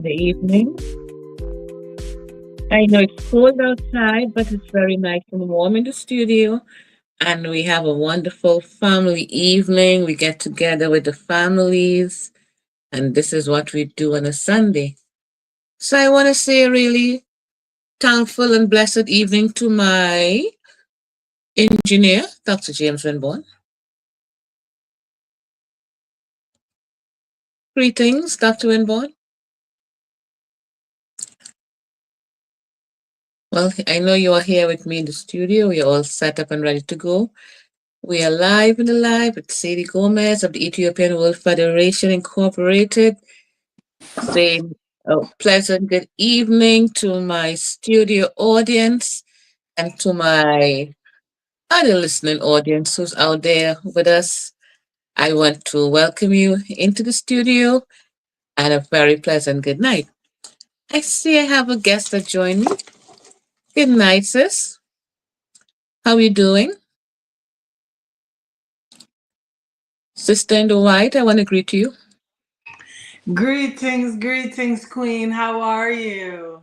The evening. I know it's cold outside, but it's very nice and warm in the studio. And we have a wonderful family evening. We get together with the families, and this is what we do on a Sunday. So I want to say a really thankful and blessed evening to my engineer, Dr. James Winborn. Greetings, Dr. Winborn. Well, I know you are here with me in the studio. We are all set up and ready to go. We are live and alive with Sadie Gomez of the Ethiopian World Federation Incorporated, saying a pleasant good evening to my studio audience and to my other listening audience who's out there with us. I want to welcome you into the studio and a very pleasant good night. I see I have a guest that joined me. Good night, sis. How are you doing? Sister in the white, I want to greet you. Greetings, Queen. How are you?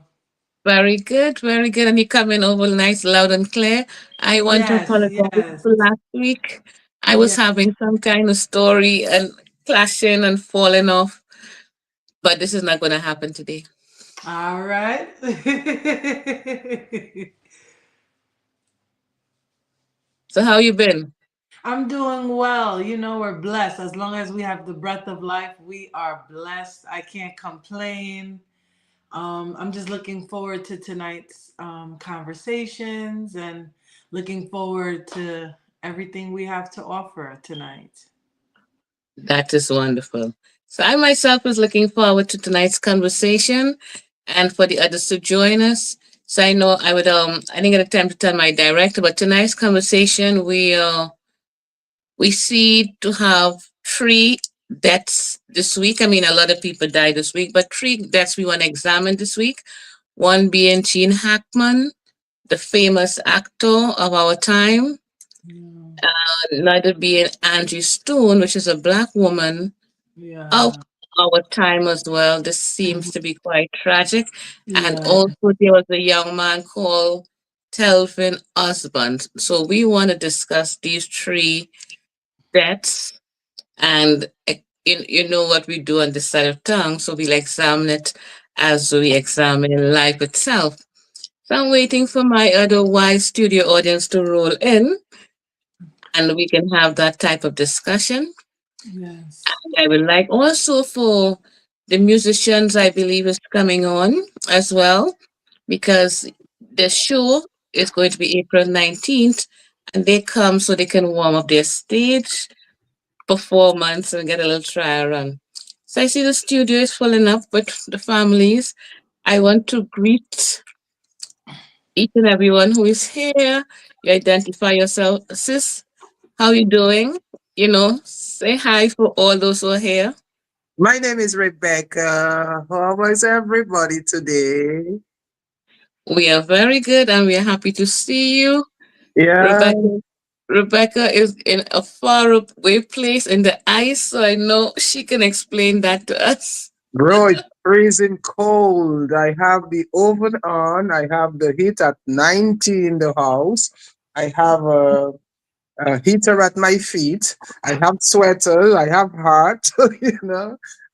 Very good, very good. And you coming over nice, loud and clear. I want to Yes, apologize yes, for last week. I was yes. having some kind of story and clashing and falling off, but this is not going to happen today. All right. So how you been? I'm doing well. We're blessed. As long as we have the breath of life, we are blessed. I can't complain. I'm just looking forward to tonight's conversations and looking forward to everything we have to offer tonight. That is wonderful. So I myself was looking forward to tonight's conversation and for the others to join us. So I know I didn't get a time to tell my director, but tonight's conversation we see to have three deaths this week. I mean, a lot of people died this week, but three deaths we want to examine this week. One being Gene Hackman, the famous actor of our time. Yeah. Another being Angie Stone, which is a black woman of Yeah. our time as well. This seems to be quite tragic. And Yeah. also, there was a young man called Telvin Osborne. So, we want to discuss these three deaths and you know what we do on this side of town, so we'll examine it as we examine life itself. So I'm waiting for my other wise studio audience to roll in and we can have that type of discussion. Yes. I would like also for the musicians, I believe, is coming on as well because the show is going to be April 19th and they come so they can warm up their stage performance and get a little trial run. So I see the studio is filling up with the families. I want to greet each and everyone who is here. You identify yourself, sis. How you doing? Say hi for all those who are here. My name is Rebecca. How is everybody today? We are very good and we are happy to see you. Yeah, Rebecca Rebecca is in a far away place in the ice, so I know she can explain that to us. bro, it's freezing cold. I have the oven on. I have the heat at 90 in the house. I have a heater at my feet. I have sweaters. I have hat,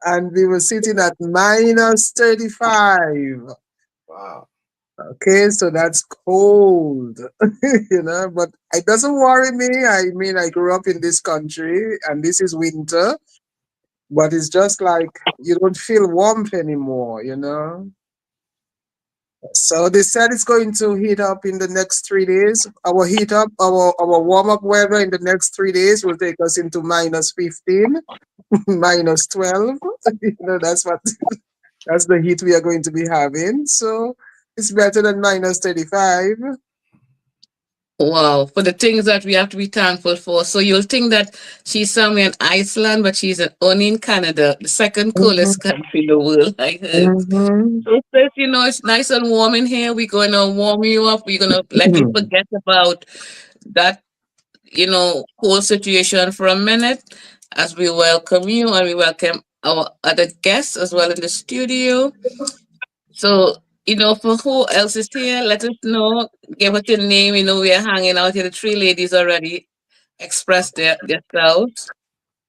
and we were sitting at minus 35. Wow. Okay, so that's cold, but it doesn't worry me. I mean, I grew up in this country and this is winter, but it's just like you don't feel warmth anymore. So they said it's going to heat up in the next 3 days. Our warm up weather in the next 3 days will take us into minus 15, minus 12. That's the heat we are going to be having. So it's better than minus 35. Wow, for the things that we have to be thankful for. So you'll think that she's somewhere in Iceland, but she's only in Canada, the second coolest country in the world, I heard. Mhm. So sis, it's nice and warm in here. We're going to warm you up. We're going to let you forget about that, whole situation for a minute as we welcome you and we welcome our other guests as well in the studio. So, for who else is here, let us know. Give us your name. We are hanging out here. The three ladies already expressed themselves.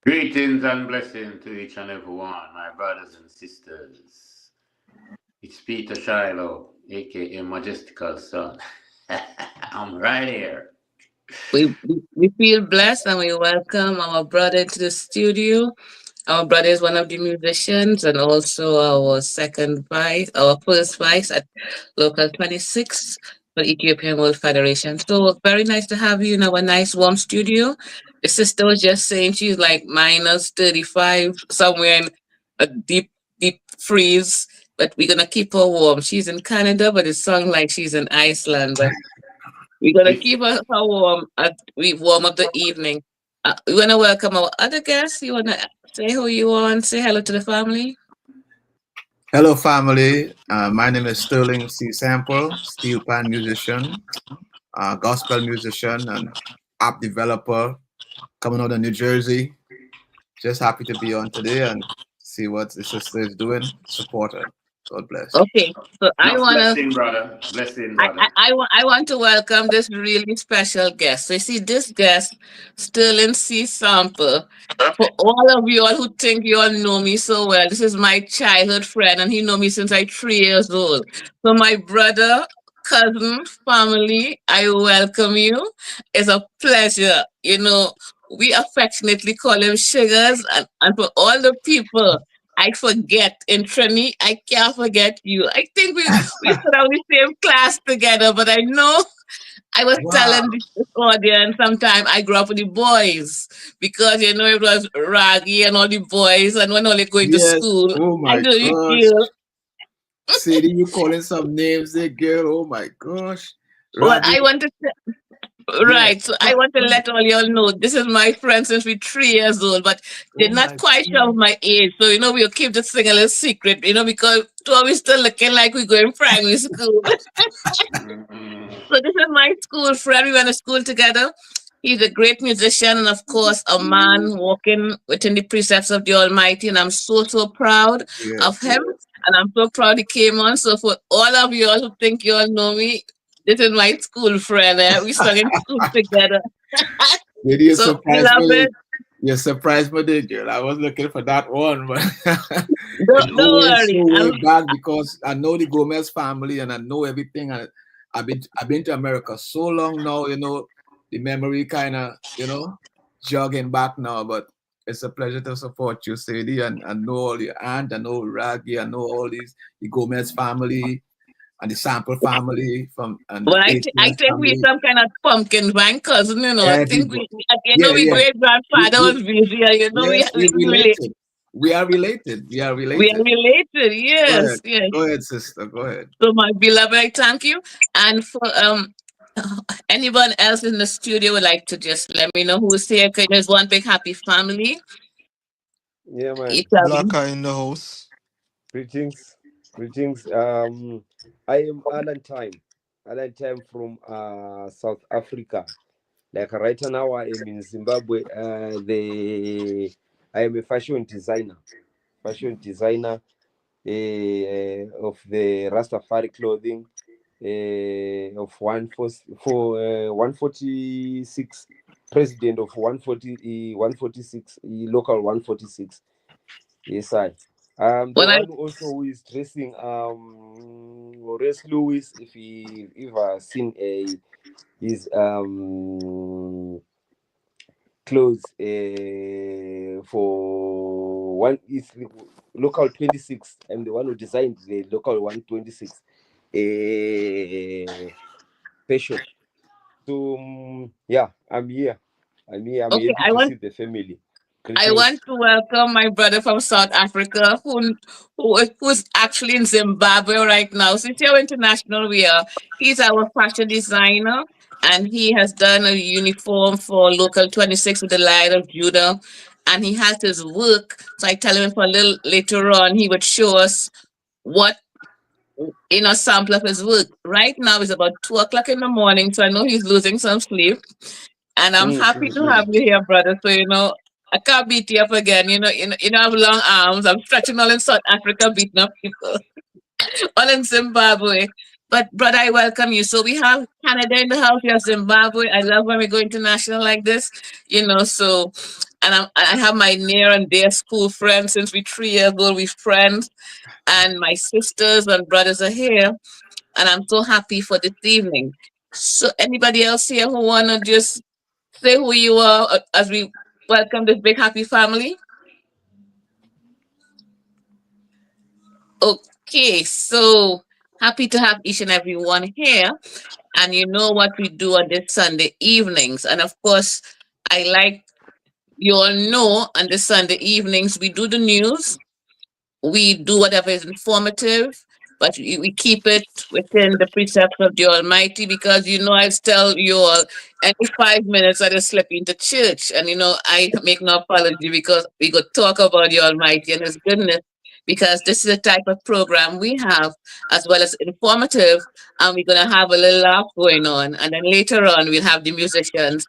Greetings and blessings to each and every one, my brothers and sisters. It's Peter Shiloh, aka Majestical Son. I'm right here. We feel blessed and we welcome our brother to the studio. Our brother is one of the musicians and also our first vice at Local 26 for Ethiopian World Federation. So very nice to have you in our nice warm studio. The sister was just saying she's like minus 35 somewhere in a deep, deep freeze. But we're gonna keep her warm. She's in Canada, but it sounds like she's in Iceland. But we're gonna If keep her warm as we warm up the evening. We wanna welcome our other guests. You wanna say who you are and say hello to the family? Hello, family. My name is Sterling C. Sample, steel pan musician, gospel musician, and app developer coming out of New Jersey. Just happy to be on today and see what the sister is doing. Support her. God bless. Okay, so I enough wanna blessing, brother. Blessing, I, I, brother. I, wa- I want to welcome this really special guest. So you see, this guest, Sterling C. Sample. For all of you all who think you all know me so well, this is my childhood friend, and he know me since I 3 years old. So my brother, cousin, family, I welcome you. It's a pleasure. We affectionately call him Sugars, and for all the people I forget in Trini, I can't forget you. I think we stood out the same class together, but I know I was Wow. telling this audience sometime I grew up with the boys because it was Raggy and all the boys, and when only going to Yes. school, Oh I my know you gosh. girl. Sadie, you calling some names there, girl. Oh my gosh. Well, Raggy. I want to Yes. Right. So I want to let all y'all know this is my friend since we're 3 years old, but they're Oh not my quite sure of God. my age. So, we'll keep this thing a little secret, because two of us still looking like we're going primary school. Mm-mm. So this is my school friend. We went to school together. He's a great musician and, of course, a man walking within the precepts of the Almighty. And I'm so, so proud of Yes, him. yes. And I'm so proud he came on. So for all of you all who think you all know me, this is my school friend. We stuck in school together. Sadie, you So, surprised me. beloved, You surprised me, there, girl. I was looking for that one, but don't, it's don't going worry. so way back because I know the Gomez family and I know everything. And I've been to America so long now, the memory kind of, jogging back now. But it's a pleasure to support you, Sadie, and I know all your aunt, I know Raggy, I know all the Gomez family and the Sample family and Well, the I Ethiopian think we family. some kind of pumpkin vine cousin. I think Everybody. Yeah, we yeah. great We, grandfather we, was busy. yes, We we relate. related. We are related. We are We are related. related. Go ahead. Yes, yes. Go ahead, sister. Go ahead. So, my beloved, I thank you. And for anyone else in the studio would like to just let me know who's here. 'Cause there's one big happy family. Yeah, You man. tell me. Blacka in the house. Greetings. Greetings. I am Alan Time. Alan Time from South Africa. Like right now, I am in Zimbabwe. I am a fashion designer. Fashion designer of the Rastafari clothing of 146 president of 146 local 146. Yes, I. The When I one also who is dressing Horace Lewis, if he ever seen his clothes for one is local 26. I'm the one who designed the local 126 fashion. So yeah, I'm here. I'm here. I'm okay, happy to see the family. I Greetings. want to welcome my brother from South Africa who's actually in Zimbabwe right now. Since you're international, he's our fashion designer and he has done a uniform for Local 26 with the Lion of Judah. And he has his work. So I tell him for a little later on, he would show us what sample of his work. Right now it's about 2 o'clock in the morning, so I know he's losing some sleep. And I'm Mm, happy mm, to have mm. you here, brother. So I can't beat you up again. You know, I have long arms. I'm stretching all in South Africa, beating up people, all in Zimbabwe. But brother, I welcome you. So we have Canada in the house. We have Zimbabwe. I love when we go international like this. So and I have my near and dear school friends since we 3 years old. We're friends, and my sisters and brothers are here, and I'm so happy for this evening. So anybody else here who wanna just say who you are as we welcome this big happy family? Okay, so happy to have each and every one here. And you know what we do on this Sunday evenings. And of course, I like you all know on the Sunday evenings we do the news, we do whatever is informative, but we keep it within the precepts of the Almighty, because I tell you all, any 5 minutes I just slip into church, and I make no apology, because we could talk about the Almighty and His goodness, because this is the type of program we have, as well as informative, and we're gonna have a little laugh going on, and then later on we'll have the musicians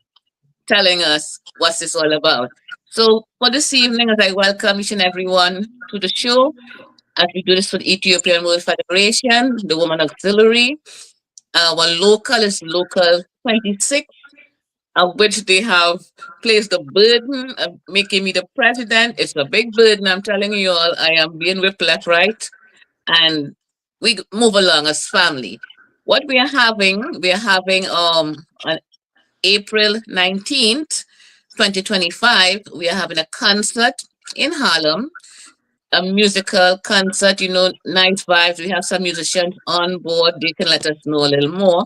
telling us what's this all about. So for this evening, as I welcome each and everyone to the show, as we do this for the Ethiopian World Federation, the Woman Auxiliary. Our local is Local 26, of which they have placed the burden of making me the president. It's a big burden, I'm telling you all. I am being whipped left, right, and we move along as family. What we are having on April 19th, 2025, we are having a concert in Harlem, a musical concert, nice vibes. We have some musicians on board. They can let us know a little more.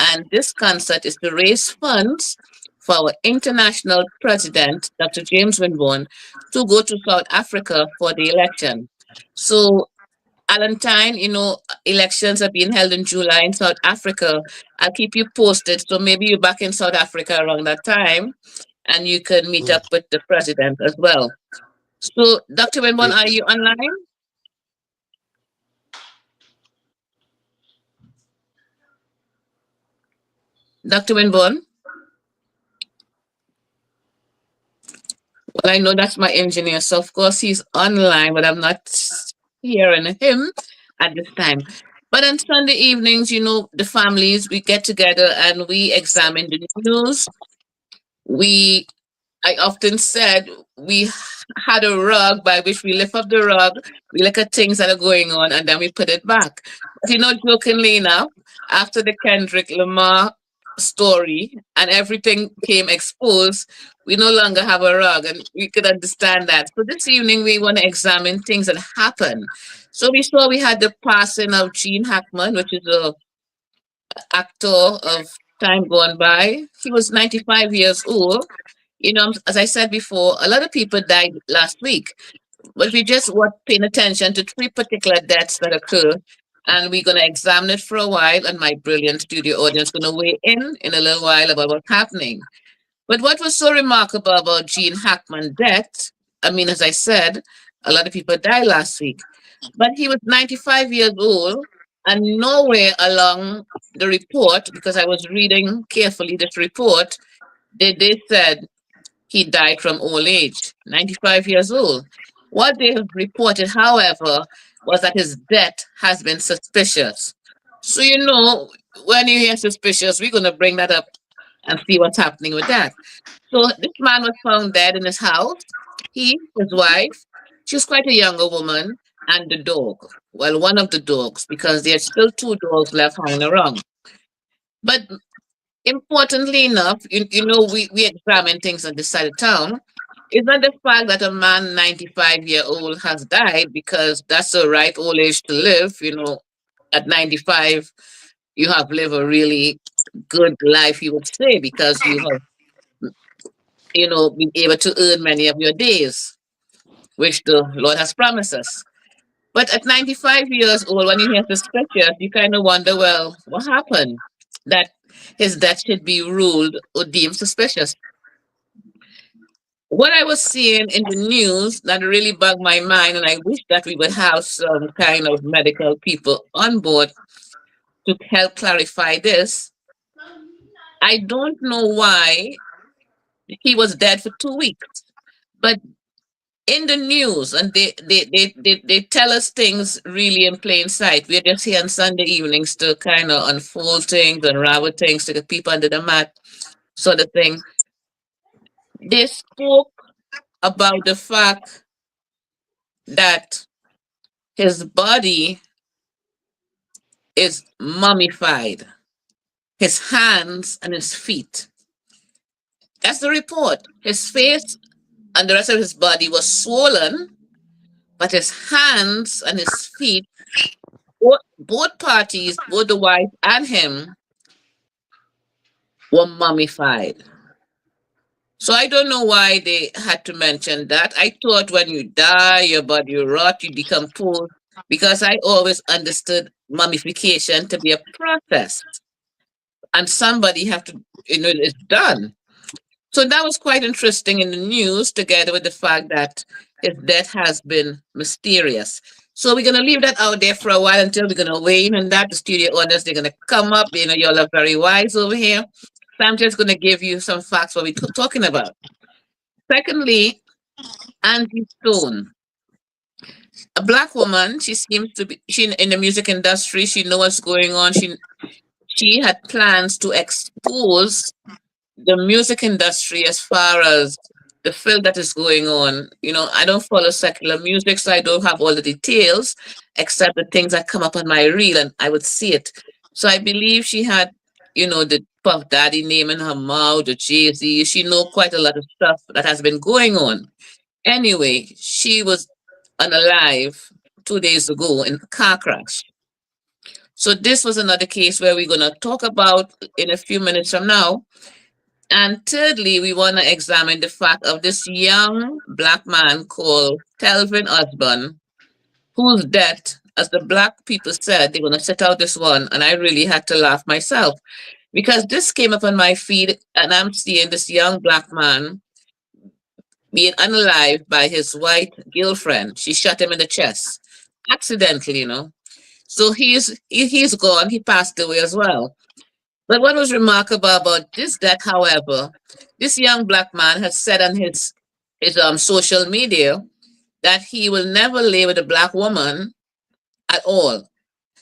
And this concert is to raise funds for our international president, Dr. James Winborn, to go to South Africa for the election. So, Valentine, elections are being held in July in South Africa. I'll keep you posted. So maybe you're back in South Africa around that time, and you can meet up with the president as well. So, Dr. Winborn, are you online? Dr. Winborn? Well, I know that's my engineer, so of course he's online, but I'm not hearing him at this time. But on Sunday evenings, the families, we get together and we examine the news. We I often said we had a rug by which we lift up the rug, we look at things that are going on, and then we put it back. But jokingly enough, after the Kendrick Lamar story and everything came exposed, we no longer have a rug, and we could understand that. So this evening, we want to examine things that happen. So we saw we had the passing of Gene Hackman, which is a actor of time gone by. He was 95 years old. As I said before, a lot of people died last week, but we just were paying attention to three particular deaths that occurred, and we're going to examine it for a while, and my brilliant studio audience going to weigh in a little while about what's happening. But what was so remarkable about Gene Hackman's death, I mean, as I said, a lot of people died last week, but he was 95 years old, and nowhere along the report, because I was reading carefully this report, they said he died from old age, 95 years old. What they have reported, however, was that his death has been suspicious. So, when you hear suspicious, we're going to bring that up and see what's happening with that. So, this man was found dead in his house. He, his wife, she was quite a younger woman, and the dog. Well, one of the dogs, because there's still two dogs left hanging around. But importantly enough, we examine things on this side of town. It's not the fact that a man 95-year-old has died, because that's the right old age to live. At 95, you have lived a really good life, you would say, because you have, been able to earn many of your days, which the Lord has promised us. But at 95 years old, when you hear suspicious, you kind of wonder, well, what happened that his death should be ruled or deemed suspicious? What I was seeing in the news that really bugged my mind, and I wish that we would have some kind of medical people on board to help clarify this. I don't know why he was dead for 2 weeks. But in the news, and they tell us things really in plain sight. We're just here on Sunday evenings to kind of unfold things, unravel things, to get people under the mat, sort of thing. They spoke about the fact that his body is mummified, his hands and his feet. That's the report. His face and the rest of his body was swollen, but his hands and his feet, both parties, both the wife and him, were mummified. So I don't know why they had to mention that. I thought when you die, your body rot, you decompose, because I always understood mummification to be a process, and somebody have to, it's done. So that was quite interesting in the news, together with the fact that his death has been mysterious. So we're gonna leave that out there for a while until we're gonna weigh in on that. The studio owners, they're gonna come up. Y'all are very wise over here. So I'm just gonna give you some facts what we're talking about. Secondly, Angie Stone, a black woman. She seems to be she in the music industry. She knows what's going on. She had plans to expose the music industry as far as the field that is going on. I don't follow secular music, so I don't have all the details except the things that come up on my reel and I would see it. So I believe she had, the Puff Daddy name in her mouth, the Jay-Z. She know quite a lot of stuff that has been going on. Anyway, she was unalive 2 days ago in a car crash. So this was another case where we're going to talk about in a few minutes from now. And thirdly, we want to examine the fact of this young black man called Telvin Osborne, whose death, as the black people said, they're going to set out this one. And I really had to laugh myself because this came up on my feed and I'm seeing this young black man being unalived by his white girlfriend. She shot him in the chest accidentally. So he's gone. He passed away as well. But what was remarkable about this death, however, this young black man has said on his social media that he will never lay with a black woman at all.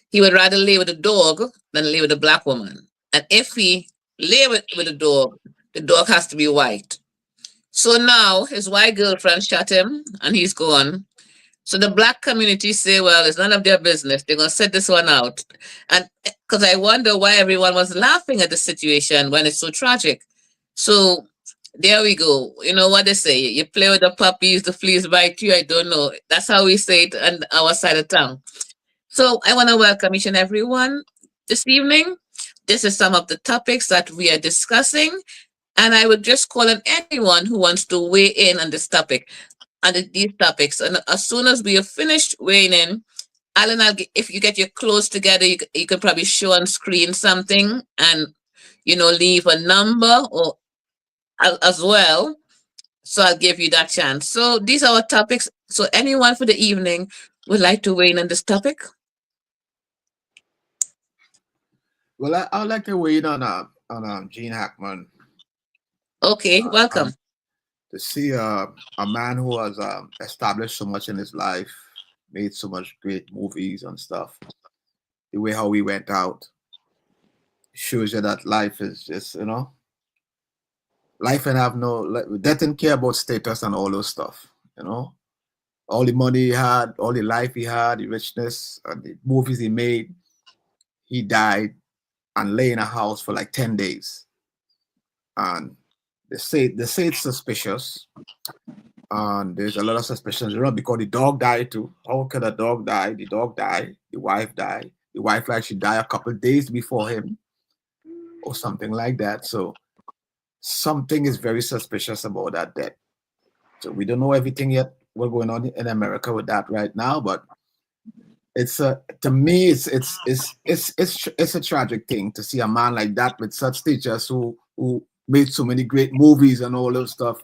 He would rather lay with a dog than lay with a black woman. And if he lay with a dog, the dog has to be white. So now his white girlfriend shot him and he's gone. So the black community say, well, it's none of their business. They're going to set this one out. And because I wonder why everyone was laughing at the situation when it's so tragic. So there we go. You know what they say? You play with the puppies, the fleas bite you. I don't know. That's how we say it on our side of town. So I want to welcome each and everyone this evening. This is some of the topics that we are discussing. And I would just call on anyone who wants to weigh in on this topic and these topics. And as soon as we are finished weighing in, Alan, if you get your clothes together, you can probably show on screen something and, leave a number or as well. So I'll give you that chance. So these are our topics. So anyone for the evening would like to weigh in on this topic? Well, I would like to weigh in on Gene Hackman. Okay, welcome. To see a man who has established so much in his life, made so much great movies and stuff. The way how he went out shows you that life is just, life and have doesn't care about status and all those stuff. All the money he had, all the life he had, the richness, and the movies he made, he died and lay in a house for like 10 days. And they say it's suspicious. And there's a lot of suspicions, because the dog died too. How could a dog die? The dog died, the wife died. The wife actually died a couple of days before him, or something like that. So something is very suspicious about that death. So we don't know everything yet. What's going on in America with that right now, but it's to me it's a tragic thing to see a man like that with such teachers who made so many great movies and all those stuff,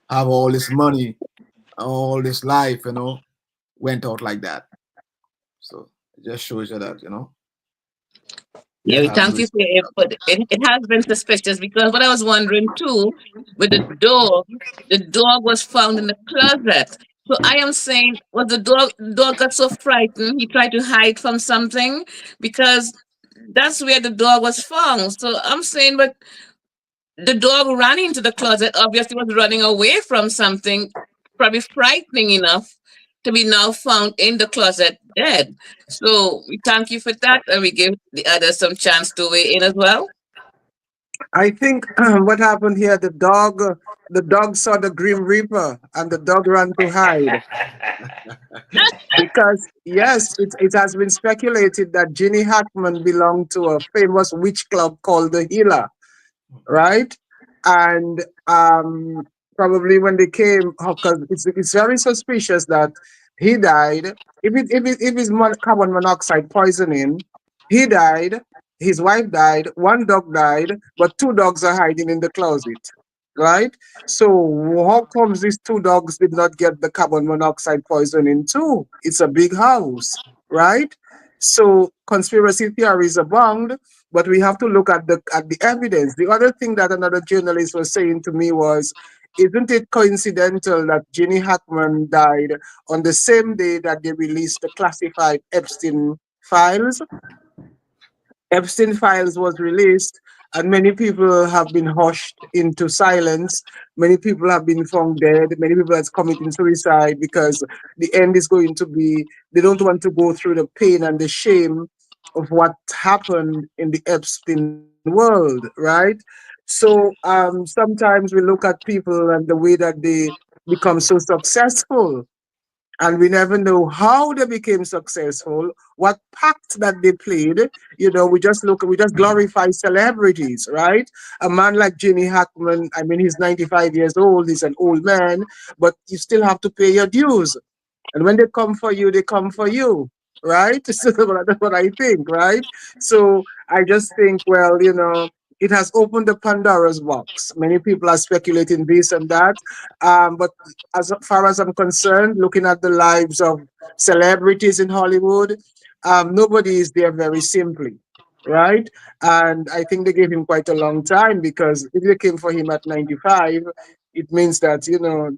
have all this money, all this life, went out like that. So it just shows you that. Yeah, we Have thank you mercy. for your input. It has been suspicious because what I was wondering too, with the dog was found in the closet. So I am saying, was the dog got so frightened he tried to hide from something because that's where the dog was found. So I'm saying, but the dog ran into the closet, obviously was running away from something, probably frightening enough to be now found in the closet dead. So we thank you for that, and we give the others some chance to weigh in as well. I think what happened here, the dog saw the Grim Reaper and the dog ran to hide. Because yes, it has been speculated that Ginny Hackman belonged to a famous witch club called the Healer, right? And probably when they came, because it's very suspicious that he died. If it's carbon monoxide poisoning, he died. His wife died. One dog died, but two dogs are hiding in the closet, right? So how comes these two dogs did not get the carbon monoxide poisoning too? It's a big house, right? So conspiracy theories abound, but we have to look at the evidence. The other thing that another journalist was saying to me was, isn't it coincidental that Ginny Hackman died on the same day that they released the classified Epstein files? Epstein files was released, and many people have been hushed into silence. Many people have been found dead. Many people are committing suicide because the end is going to be, they don't want to go through the pain and the shame of what happened in the Epstein world, right? So sometimes we look at people and the way that they become so successful, and we never know how they became successful, what pact that they played. We just glorify celebrities, right? A man like Jimmy Hackman, I mean, he's 95 years old, he's an old man, but you still have to pay your dues. And when they come for you, they come for you, right? So that's what I think, right? So I just think, well, it has opened the Pandora's box. Many people are speculating this and that. But as far as I'm concerned, looking at the lives of celebrities in Hollywood, nobody is there very simply, right? And I think they gave him quite a long time, because if they came for him at 95, it means that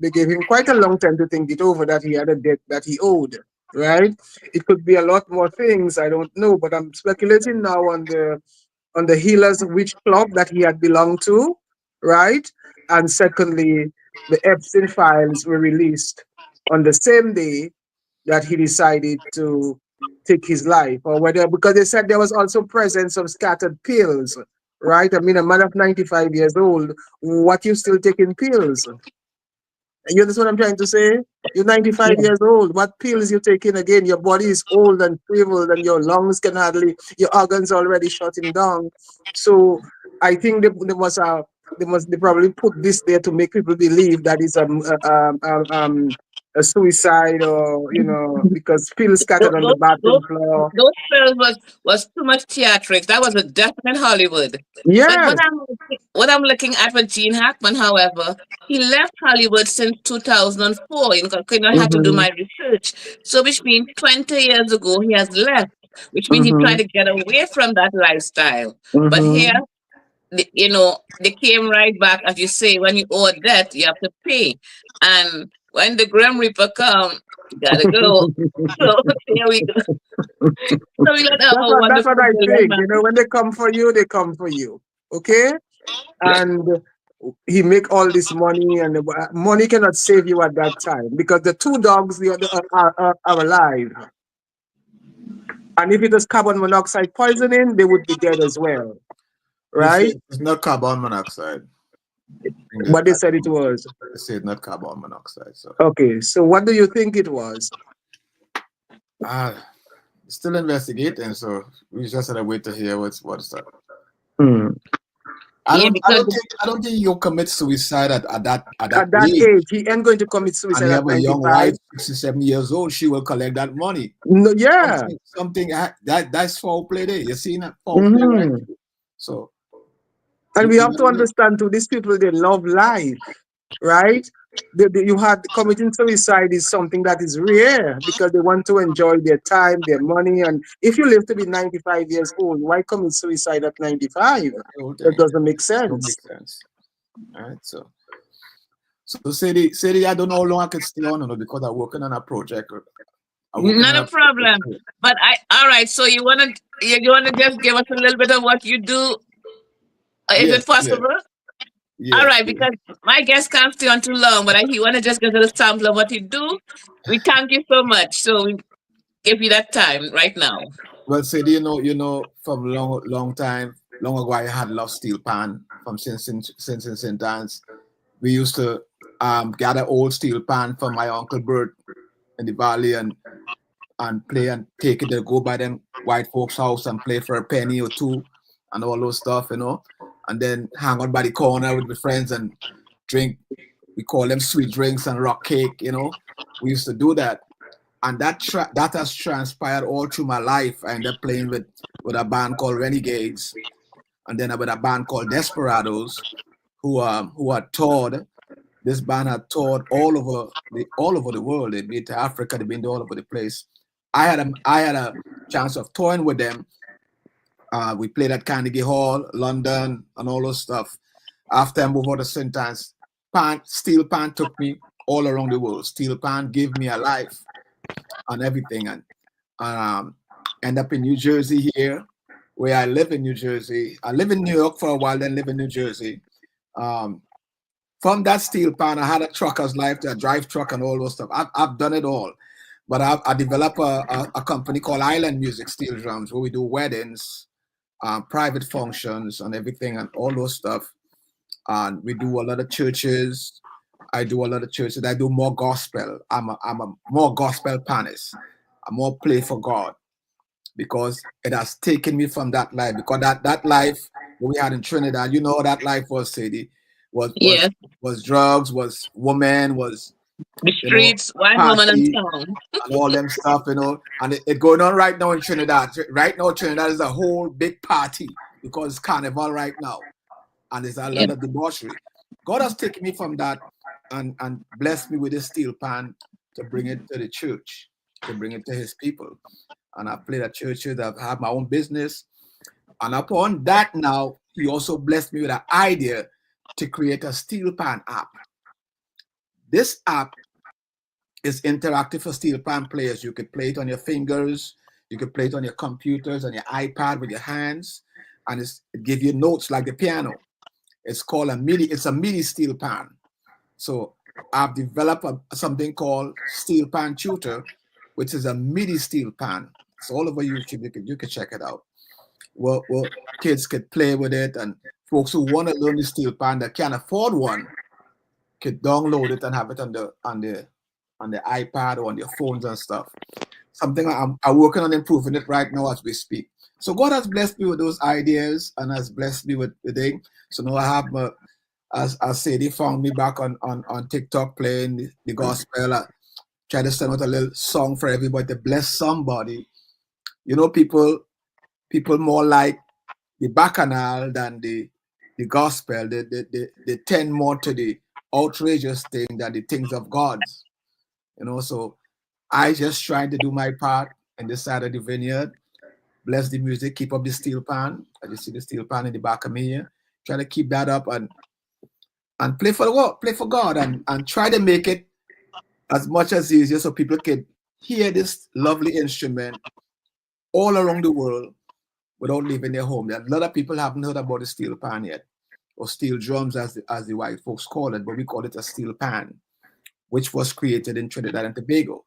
they gave him quite a long time to think it over, that he had a debt that he owed, right? It could be a lot more things, I don't know, but I'm speculating now on the Healers Witch Club that he had belonged to, right? And secondly, the Epstein files were released on the same day that he decided to take his life, or whether, because they said there was also presence of scattered pills, right? I mean, a man of 95 years old, what, you still taking pills? You understand what I'm trying to say? You're 95 Yeah. years old. What pills you taking again? Your body is old and shriveled, and your lungs can hardly, your organs already shutting down. So I think they probably put this there to make people believe that it's a suicide, or because pills scattered on the Those, those, bathroom floor. those films was too much theatrics. That was a definite Hollywood. But Yes. what I'm looking at with Gene Hackman, however, he left Hollywood since 2004. Because I had to do Mm-hmm. my research. So which means 20 years ago he has left, which means he Mm-hmm. tried to get away from that lifestyle. But here, Mm-hmm. they came right back, as you say, when you owe a debt, you have to pay. And when the Grim Reaper come, you gotta go. So here we go. So we're gonna have a That's what wonderful I think. dilemma. When they come for you, they come for you. Okay? And he make all this money, and the money cannot save you at that time, because the two dogs, are alive. And if it was carbon monoxide poisoning, they would be dead as well, They say right? it's not carbon monoxide. In the But they said it was. They say it's not carbon monoxide. So Okay, so what do you think it was? ah, still investigating. So we just had to wait to hear what's that. Hmm. I Yeah, don't I because don't think I don't think you commit suicide at that At that age. age, he ain't going to commit And suicide you at have a young wife, 95. 67 years old, she will collect that money. No, yeah. That's foul play there. You see that foul play, right? Hmm. So And you, we you have to never know. understand too, these people, they love life, right? you had committing suicide is something that is rare because they want to enjoy their time, their money, and if you live to be 95 years old, why commit suicide at 95? That's the whole That thing. doesn't make Don't sense. make sense. All right. So Sadie, I don't know how long I can stay on, because I'm working on a project. I'm working Not on a a project. problem. But all right. So you wanna just give us a little bit of what you do? Is Yes, it yes, possible? All yes, right, yes. because my guest can't stay on too long, but he wanna just get a little sample of what you do. We thank you so much. So we give you that time right now. Well, Sadie, from long time, long ago, I had love steel pan from since in St. Anne's. We used to gather old steel pan from my uncle Bert in the valley and play and take it to go by them white folks' house and play for a penny or two and all those stuff. And then hang out by the corner with my friends and drink. We call them sweet drinks and rock cake. We used to do that. And that has transpired all through my life. I ended up playing with a band called Renegades, and then with a band called Desperados, who had toured. This band had toured all over the world. They'd been to Africa. They'd been all over the place. I had a chance of touring with them. We played at Carnegie Hall, London, and all those stuff. After I moved over to St. Anne's, Steel Pan took me all around the world. Steel Pan gave me a life and everything, and end up in New Jersey here, where I live in New Jersey. I live in New York for a while, then live in New Jersey. Um, from that steel pan, I had a trucker's life, a drive truck, and all those stuff. I've done it all, but I developed a company called Island Music Steel Drums, where we do weddings, private functions, and everything, and all those stuff. And we do a lot of churches. I do a lot of churches. I do more gospel. I'm a more gospel panist. I more play for God because it has taken me from that life. Because that life we had in Trinidad, that life was, Sadie, was was Yes, was drugs, was woman, was the you know streets, white woman and party song. and all them stuff. And it going on right now in Trinidad. Right now, Trinidad is a whole big party because it's carnival right now, and there's a Yeah. lot of debauchery. God has taken me from that and blessed me with a steel pan to bring it to the church, to bring it to his people. And I've played at churches, I've had my own business. And upon that now, he also blessed me with an idea to create a steel pan app. This app is interactive for steel pan players. You could play it on your fingers, you could play it on your computers, on your iPad with your hands, and it gives you notes like the piano. It's called it's a MIDI steel pan. So I've developed something called Steel Pan Tutor, which is a MIDI steel pan. It's all over YouTube. You can check it out. Well, kids could play with it, and folks who want to learn the steel pan that can't afford one could download it and have it on the iPad or on their phones and stuff. Something I'm working on improving it right now as we speak. So God has blessed me with those ideas and has blessed me with the thing. So now I have as Sadie found me back on TikTok playing the gospel. I try to send out a little song for everybody to bless somebody. People more like the bacchanal than the gospel. They tend more to the outrageous thing than the things of God's. So I just trying to do my part in this side of the vineyard. Bless the music, keep up the steel pan. I just see the steel pan in the back of me here. Try to keep that up and play for the world, play for God, and try to make it as much as easier so people can hear this lovely instrument all around the world without leaving their home. A lot of people haven't heard about the steel pan yet, or steel drums as the white folks call it, but we call it a steel pan, which was created in Trinidad and Tobago.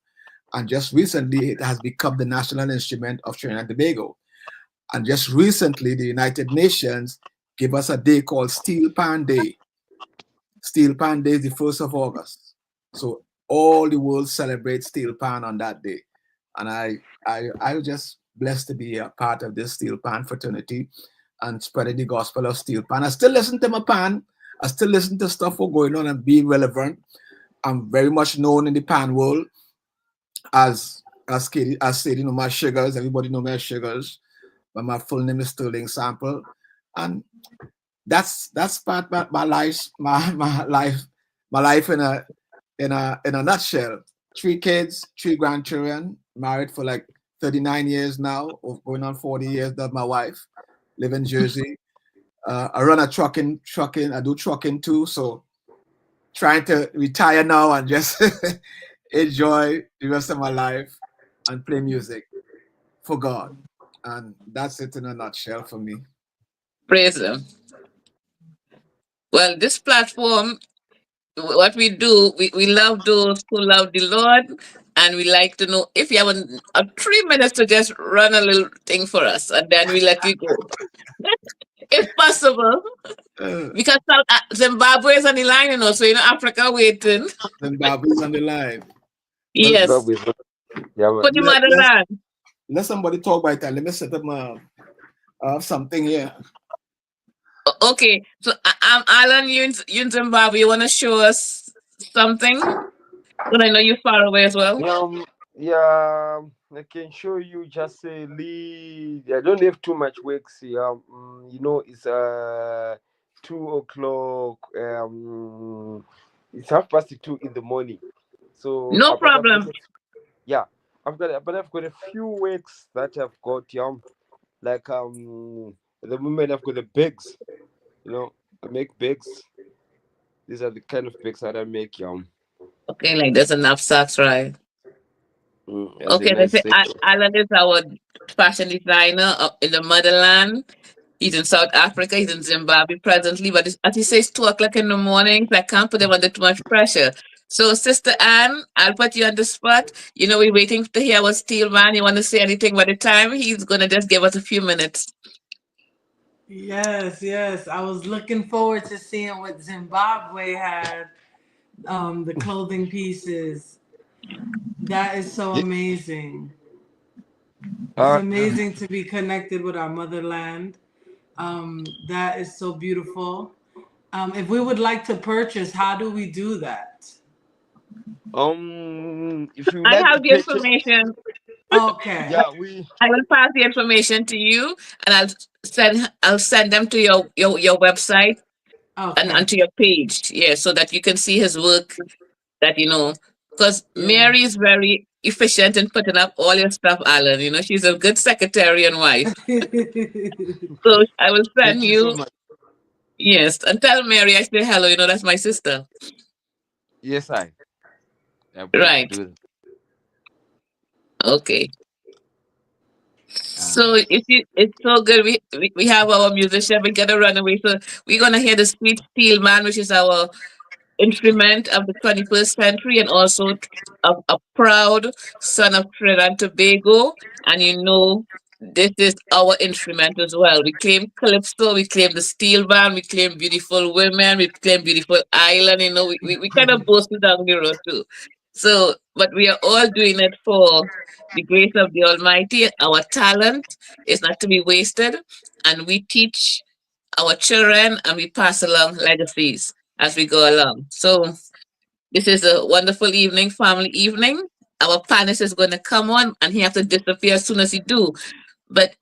And just recently, it has become the national instrument of Trinidad and Tobago. And just recently, the United Nations gave us a day called Steel Pan Day. Steel Pan Day is the 1st of August. So all the world celebrates Steel Pan on that day. And I was just blessed to be a part of this Steel Pan fraternity and spreading the gospel of Steel Pan. I still listen to my pan. I still listen to stuff for going on and being relevant. I'm very much known in the pan world as Sadie, my sugars. Everybody know me as Sugars, but my full name is Sterling Sample. And that's part of my life, my life in a nutshell. 3 kids, 3 grandchildren, married for like 39 years now, or going on 40 years. That's my wife. Live in Jersey. I run a trucking. I do trucking too. So trying to retire now and just enjoy the rest of my life and play music for God. And that's it in a nutshell for me. Praise Him. Well, this platform, what we do, we love those who love the Lord, and we like to know if you have a 3 minutes to just run a little thing for us, and then we let you go, if possible. Uh, Because Zimbabwe is on the line, so Africa waiting. Zimbabwe's on the line. Yes, Zimbabwe. Yeah, for man. the motherland. Let somebody talk by time. Let me set up something here. Okay, so Alan, you in Zimbabwe, you want to show us something? Because I know you're far away as well. Yeah, I can show you just a lead. I don't have too much work. See, it's 2 o'clock. It's 2:30 in the morning. So, No but I've problem. got yeah, I've got a few works that I've got. Like at the moment I've got the bags. I make bags. These are the kind of bags that I make. Okay, like there's enough socks, right? And Okay, then I they say say, Alan is our fashion designer in the motherland. He's in South Africa. He's in Zimbabwe presently, but as he says, 2 o'clock in the morning. So I can't put him under too much pressure. So, Sister Anne, I'll put you on the spot. We're waiting to hear what Steel Man. You want to say anything by the time he's gonna just give us a few minutes. Yes, yes. I was looking forward to seeing what Zimbabwe had, the clothing pieces. That is so yeah, amazing. It's uh, amazing to be connected with our motherland. That is so beautiful. If we would like to purchase, how do we do that? if you I like to have the purchase, information. Okay. yeah, we I will pass the information to you, and I'll send them to your website and Okay. onto your page. Yeah, so that you can see his work. That because Yeah. Mary is very efficient in putting up all your stuff, Alan. She's a good secretary and wife. So I will send thank you so you. much. Yes, and tell Mary I say hello. That's my sister. Yes, I'm going to Right. do that. Okay. Uh, So it's so good. We have our musician. We gotta run away. So we're gonna hear the sweet steel man, which is our instrument of the 21st century, and also a proud son of Trinidad and Tobago. And this is our instrument as well. We claim calypso, we claim the steel band, we claim beautiful women, we claim beautiful island. We kind of boast it down the road too. So, but we are all doing it for the grace of the Almighty. Our talent is not to be wasted, and we teach our children and we pass along legacies as we go along. So this is a wonderful evening, family evening. Our panelist is going to come on and he have to disappear as soon as he do. But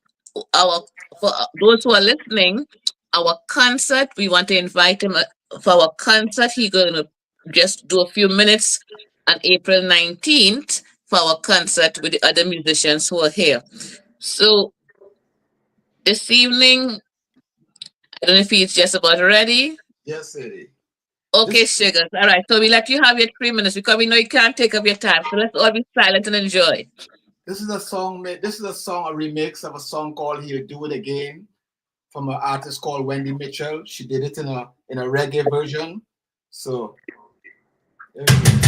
our for those who are listening, our concert, we want to invite him for our concert. He's going to just do a few minutes on April 19th for our concert with the other musicians who are here. So this evening, I don't know if he's just about ready. yes, Eddie. Okay, This sugars. All right. So we let you have your 3 minutes because we know you can't take up your time. So let's all be silent and enjoy. this is a song. This is a song, a remix of a song called "He'll Do It Again" from an artist called Wendy Mitchell. She did it in a reggae version. So there we go.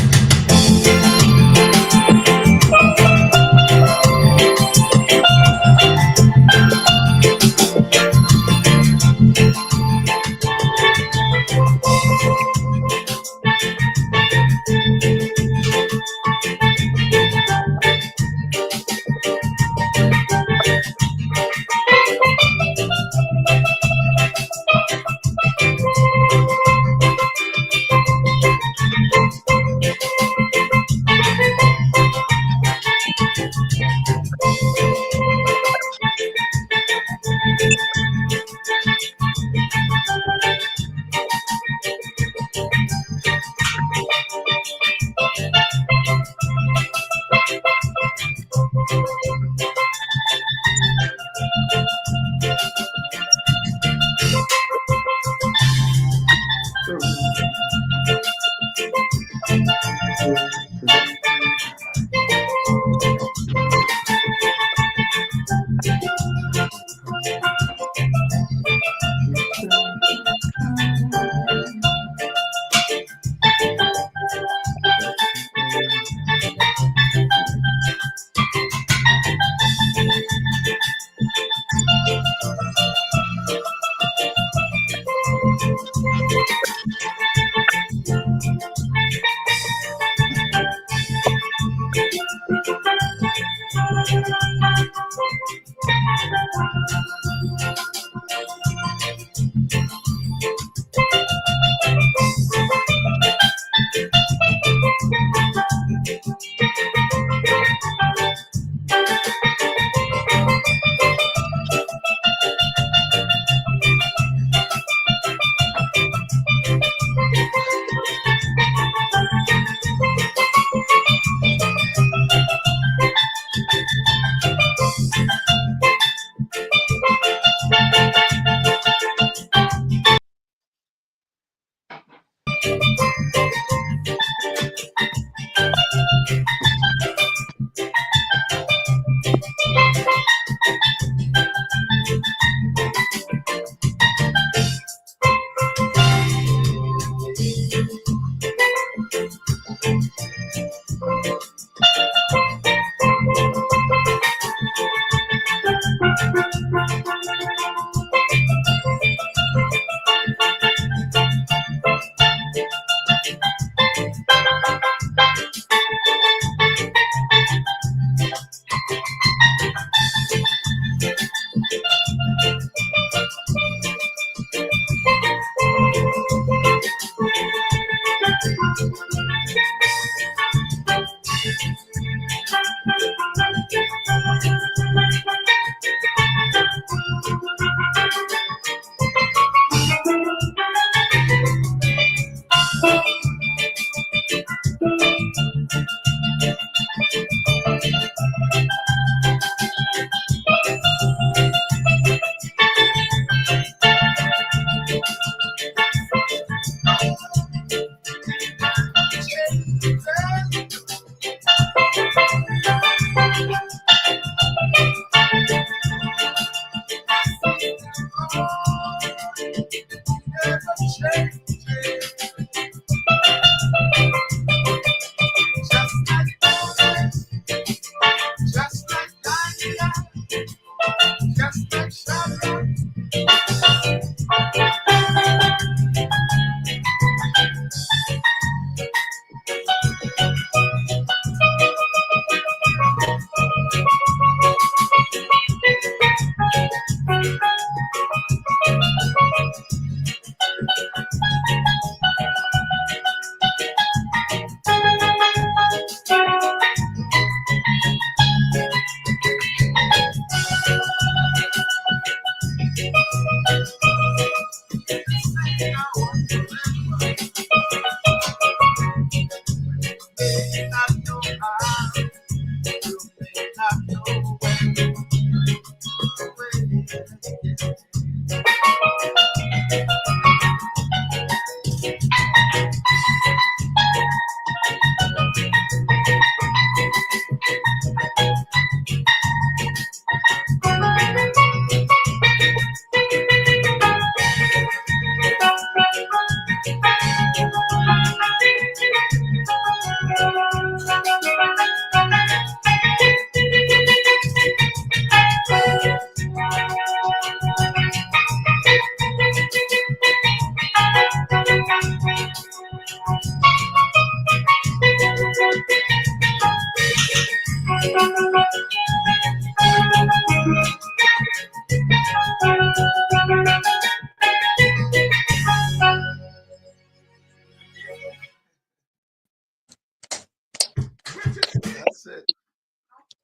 That's it.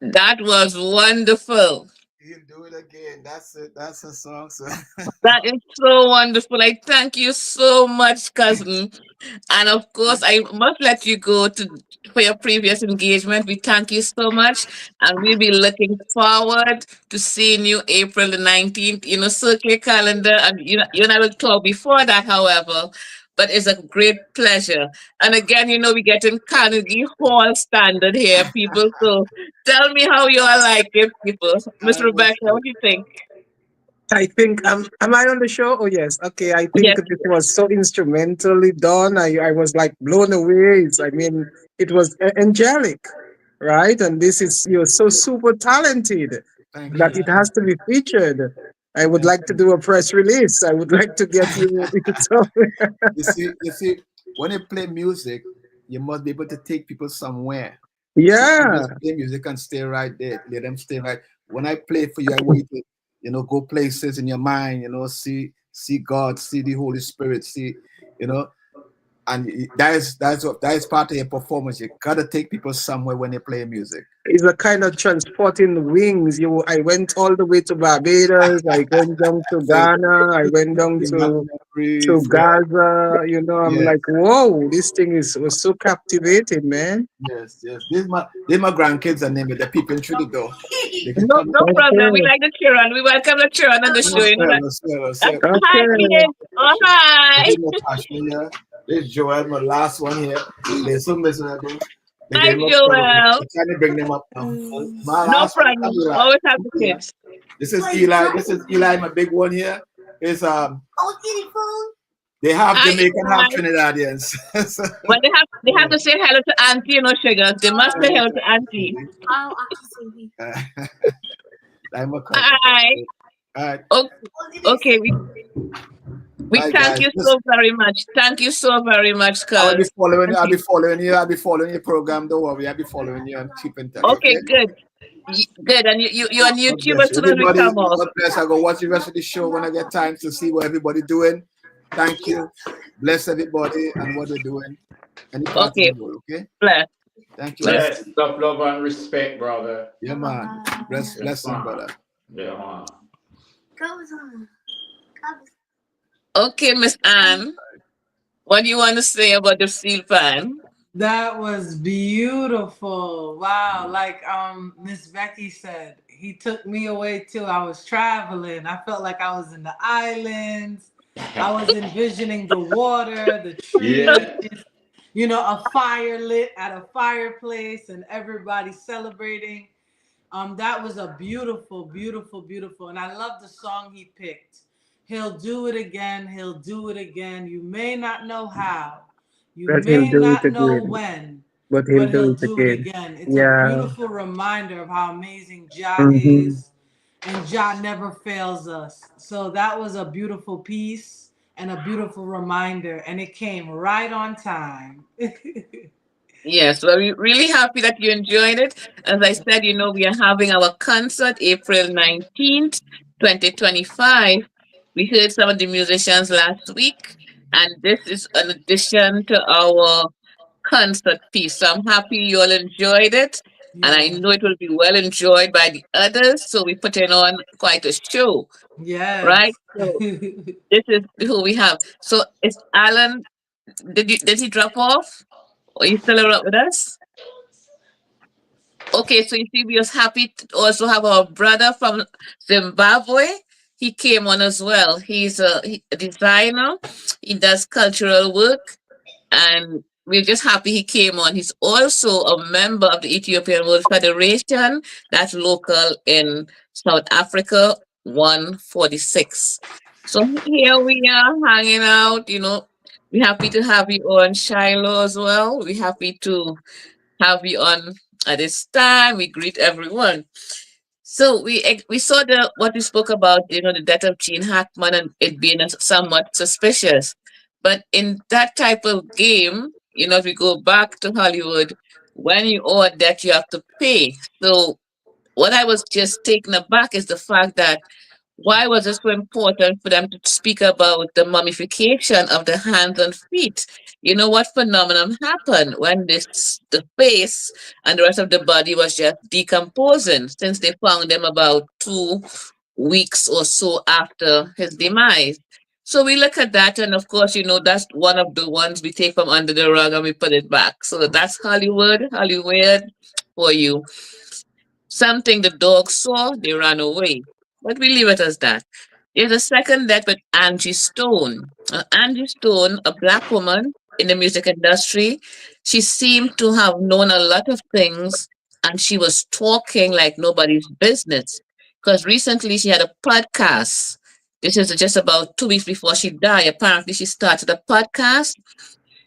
That was wonderful. You do it again. That's it. That's a song, sir. That is so wonderful. I thank you so much, cousin. And of course, I must let you go to for your previous engagement. We thank you so much, and we'll be looking forward to seeing you April the 19th. Circle your calendar, and you and I will talk before that, however. But it's a great pleasure. And again, we get in Carnegie Hall standard here, people. So tell me how you all like it, people. Miss I was Rebecca, what do you think? I think am I on the show? Oh yes. Okay. I think Yes. this was so instrumentally done. I was like blown away. I mean, it was angelic, right? And this is you're so super talented thank that you. it has to be featured. I would Thank like to you. do a press release. I would like to get you. So, You see, when you play music, you must be able to take people somewhere. You can't yeah. just play music and stay right there. Let them stay right. when I play for you, I want you to, go places in your mind, see God, see the Holy Spirit, see, you know, and that is part of your performance. You gotta take people somewhere when they play music. It's a kind of transporting wings. I went all the way to Barbados. I went down to So Ghana. I went down bring back to memories. Gaza. I'm Yeah. like, whoa, this thing was so captivating, man. Yes, yes. These my grandkids and name it. They're peeping through the door. They can No, come. no problem. We Okay, like the children. We welcome the children on the show. Yes, You know sir, that. yes, sir, yes, That's sir. hi, okay. kids. Oh, hi. This is my passion here. This is Joel, my last one here. They're so miserable. They're Hi, getting up trouble. Joel. I'm trying to bring them up now. My No last one, problem. Eli. Always have the Eli. kids. This is Eli. This is Eli, my big one here. Is they have Hi, Jamaican, half Eli. Trinidadians. So, But they have to say hello to Auntie, sugar. They must say hello to Auntie. uh, I'm a cousin. Hi. All right, Okay, okay. We all right, thank guys. you so very much. Thank you so very much, I'll be cuz. following you. Thank I'll be you. following you. I'll be following your program. Don't worry. I'll be following you and keep in touch. Okay, Okay. good. Good. And you on God YouTube bless as you. soon as we Everybody, come off. God bless. I go watch the rest of the show when I get time to see what everybody doing. Thank you. Bless everybody and what they're doing. Any part of Okay, the world. Okay. bless. Thank you. Bless. Bless, tough love and respect, brother. Yeah, man. Yeah, Blessing, man. brother. Yeah, man. Okay, Miss Anne. What do you want to say about the steel pan? That was beautiful. Wow. Like Miss Becky said, he took me away too. I was traveling. I felt like I was in the islands. I was envisioning the water, the trees, Yeah. a fire lit at a fireplace and everybody celebrating. That was a beautiful, beautiful, beautiful. And I love the song he picked. He'll do it again. He'll do it again. You may not know how. You Let him may do it not know again, when, but he'll but do he'll it do it again. again. It's a Yeah. beautiful reminder of how amazing Jah Mm-hmm. is, and Jah never fails us. So that was a beautiful piece and a beautiful reminder, and it came right on time. Yes, well, we're really happy that you enjoyed it. As I said, we are having our concert April 19th, 2025. We heard some of the musicians last week, and this is an addition to our concert piece. So I'm happy you all enjoyed it, and I Yeah. know it will be well enjoyed by the others. So we're putting on quite a show, right? Yes. So this is who we have. So it's Alan. Did he drop off? Are you still around with us? Okay, so you see, we was happy to also have our brother from Zimbabwe. He came on as well. He's a designer. He does cultural work, and we're just happy he came on. He's also a member of the Ethiopian World Federation, that's local in South Africa, 146. So here we are hanging out. We're happy to have you on, Shiloh, as well. We're happy to have you on at this time. We greet everyone. So we saw the what we spoke about, the death of Gene Hackman and it being somewhat suspicious. But in that type of game, if we go back to Hollywood, when you owe a debt, you have to pay. So what I was just taken aback is the fact that why was it so important for them to speak about the mummification of the hands and feet? You know what phenomenon happened when the face and the rest of the body was just decomposing since they found them about 2 weeks or so after his demise. So we look at that, and of course, that's one of the ones we take from under the rug and we put it back. So that's Hollywood for you. Something the dog saw, they ran away. But we leave it as that. There's a second death with Angie Stone. Angie Stone, a black woman in the music industry, she seemed to have known a lot of things and she was talking like nobody's business. Because recently she had a podcast. This is just about 2 weeks before she died. Apparently, she started a podcast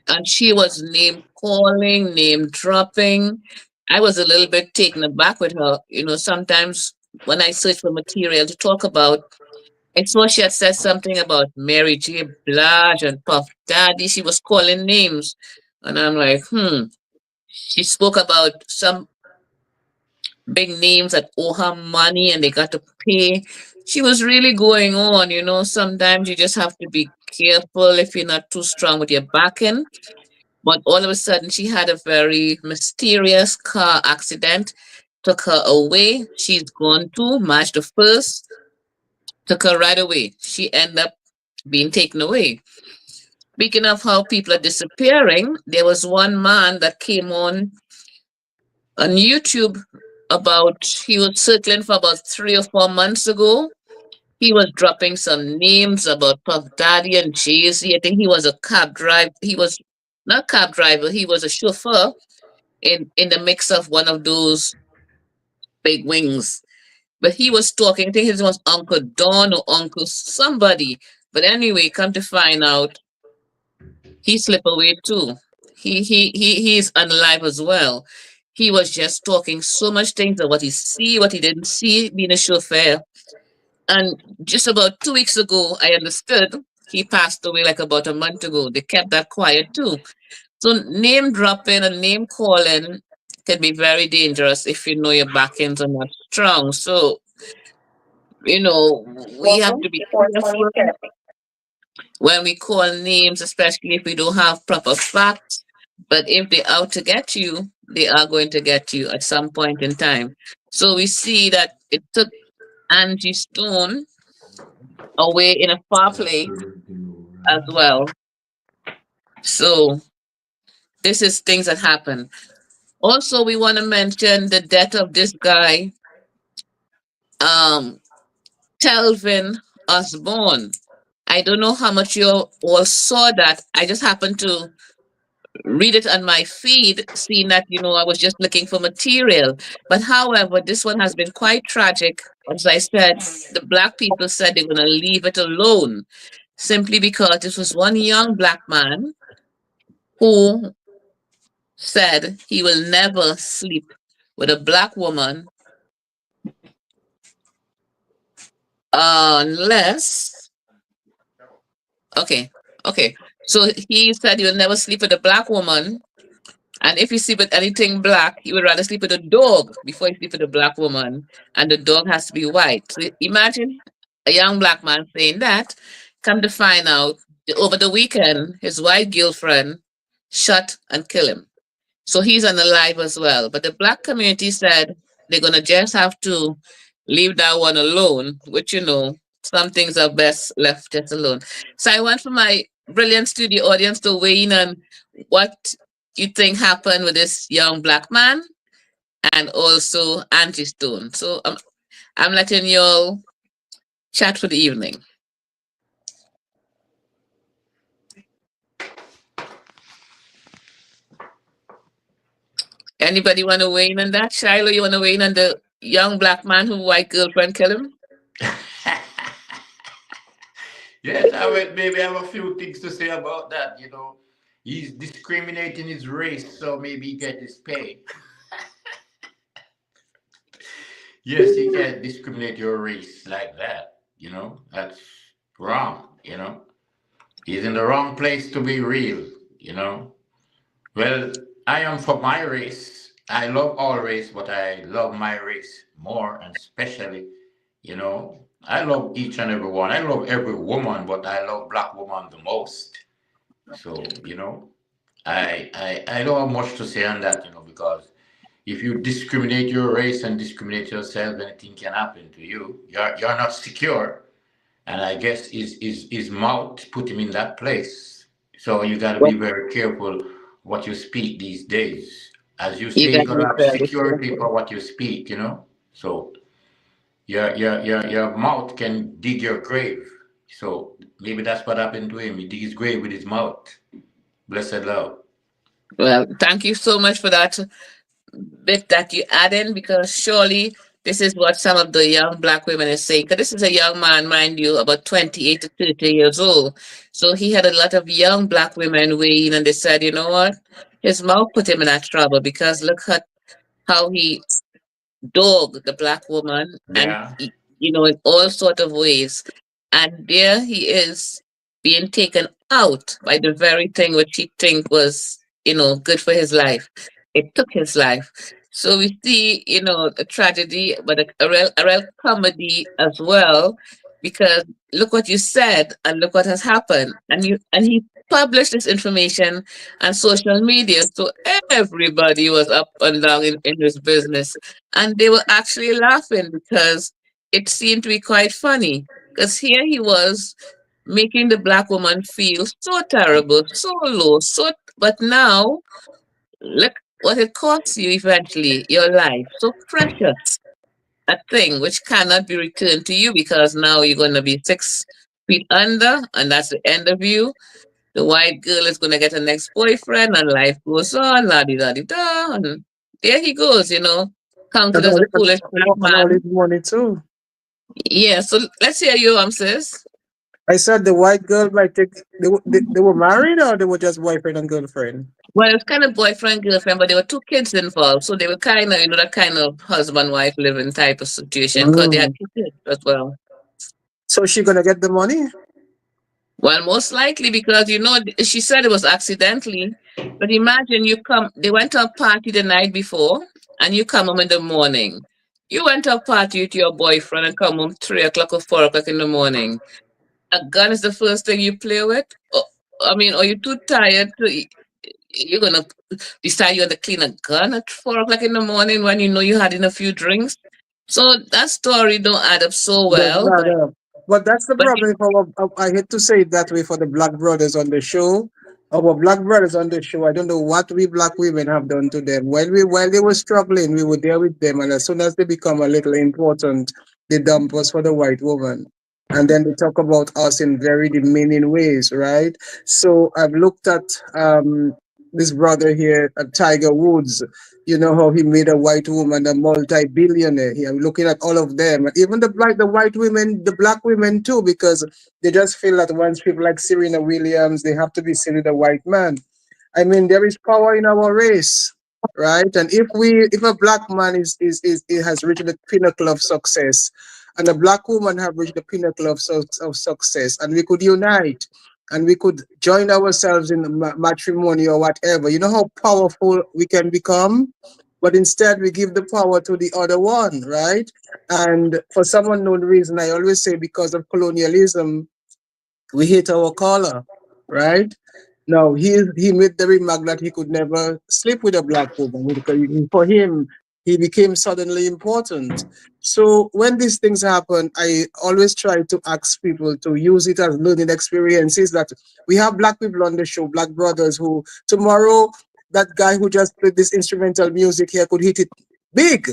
and she was name calling, name dropping. I was a little bit taken aback with her. Sometimes when I search for material to talk about, I saw she had said something about Mary J. Blige and Puff Daddy. She was calling names. And I'm like, She spoke about some big names that owe her money and they got to pay. She was really going on, you know. Sometimes you just have to be careful if you're not too strong with your backing. But all of a sudden, she had a very mysterious car accident, took her away. She's gone to March the 1st, took her right away. She ended up being taken away. Speaking of how people are disappearing, there was one man that came on YouTube about, he was circling for about 3 or 4 months ago. He was dropping some names about Puff Daddy and Jay-Z. I think he was a cab driver. He was not cab driver, he was a chauffeur in the mix of one of those big wings. But he was talking, I think his name was Uncle Don or Uncle somebody. But anyway, come to find out, he slipped away too. He's unalive as well. He was just talking so much things of what he see, what he didn't see, being a chauffeur. And just about 2 weeks ago, I understood he passed away like about a month ago. They kept that quiet too. So name dropping and name calling can be very dangerous if you know your backends are not strong. So, you know, we have to be careful when we call names, especially if we don't have proper facts. But if they're out to get you, they are going to get you at some point in time. So we see that it took Angie Stone away in a far place as well. So this is things that happen. Also, we want to mention the death of this guy, um, Telvin Osborne. I don't know how much you all saw that. I just happened to read it on my feed, seeing that, you know, I was just looking for material. But however, this one has been quite tragic. As I said, the black people said they're going to leave it alone simply because this was one young black man who said he will never sleep with a black woman unless, okay, okay. So he said he will never sleep with a black woman. And if you sleep with anything black, he would rather sleep with a dog before he sleep with a black woman. And the dog has to be white. So imagine a young black man saying that. Come to find out, over the weekend, his white girlfriend shot and killed him. So he's unalive as well. But the black community said they're going to just have to leave that one alone, which, you know, some things are best left just alone. So I want for my brilliant studio audience to weigh in on what you think happened with this young black man and also Angie Stone. So I'm letting you all chat for the evening. Anybody want to weigh in on that? Shiloh, you want to weigh in on the young black man who white girlfriend killed him? Yes, I would maybe have a few things to say about that. You know, he's discriminating his race, so maybe he get his pay. Yes, you can't discriminate your race like that. You know, that's wrong. You know, he's in the wrong place to be real. You know, well, I am for my race. I love all race, but I love my race more, and especially, you know, I love each and every one. I love every woman, but I love black woman the most. So, you know, I don't have much to say on that, you know, because if you discriminate your race and discriminate yourself, anything can happen to you. You're not secure. And I guess his mouth put him in that place. So you got to be very careful what you speak these days. As you You say, you got got to me have very security careful. for what you speak, you know. So your mouth can dig your grave. So maybe that's what happened to him. He dig his grave with his mouth. Blessed love. Well, thank you so much for that bit that you add in, because surely this is what some of the young black women are saying. Because this is a young man, mind you, about 28 to 30 years old. So he had a lot of young black women weighing, and they said, you know what? His mouth put him in that trouble because look at how he dog the black woman and Yeah. you know, in all sort of ways, and there he is being taken out by the very thing which he think was, you know, good for his life. It took his life. So we see, a tragedy, but a real comedy as well, because look what you said and look what has happened, and he published this information on social media, so everybody was up and down in his business, and they were actually laughing because it seemed to be quite funny. Because here he was making the black woman feel so terrible, so low, but now look what it costs you eventually, your life. So precious. A thing which cannot be returned to you because now you're going to be 6 feet under, and that's the end of you. The white girl is going to get a next boyfriend, and life goes on, la di da di da. And there he goes, counted And as all, a foolish black and all his man. money too. Yeah, so let's hear you, sis. I said the white girl might take. They were married or they were just boyfriend and girlfriend. Well, it's kind of boyfriend, girlfriend, but there were two kids involved. So they were kind of, that kind of husband wife living type of situation because they had Mm. two kids as well. So she gonna get the money? Well, most likely because, she said it was accidentally. But imagine they went to a party the night before and you come home in the morning. You went to a party with your boyfriend and come home 3 o'clock or 4 o'clock in the morning. A gun is the first thing you play with? I mean, are you too tired you're gonna decide you're gonna clean a gun at 4 o'clock in the morning when you know you had in a few drinks. So that story don't add up so Does well, not. But that's the but problem. If I hate to say it that way for the black brothers on the show. Our black brothers on the show, I don't know what we black women have done to them. While they were struggling, we were there with them, and as soon as they become a little important, they dump us for the white woman. And then they talk about us in very demeaning ways, right? So I've looked at this brother here, Tiger Woods. You know how he made a white woman a multi-billionaire. I'm looking at all of them, and even the white women, the black women too, because they just feel that once people like Serena Williams, they have to be seen with a white man. I mean, there is power in our race, right? And if a black man is has reached the pinnacle of success, and a black woman have reached the pinnacle of success, and we could unite, and we could join ourselves in matrimony or whatever. You know how powerful we can become, but instead we give the power to the other one, right? And for some unknown reason, I always say because of colonialism, we hate our color, right? Now he made the remark that he could never sleep with a black woman because for him he became suddenly important. So when these things happen, I always try to ask people to use it as learning experiences. That we have black people on the show, black brothers who tomorrow that guy who just played this instrumental music here could hit it big,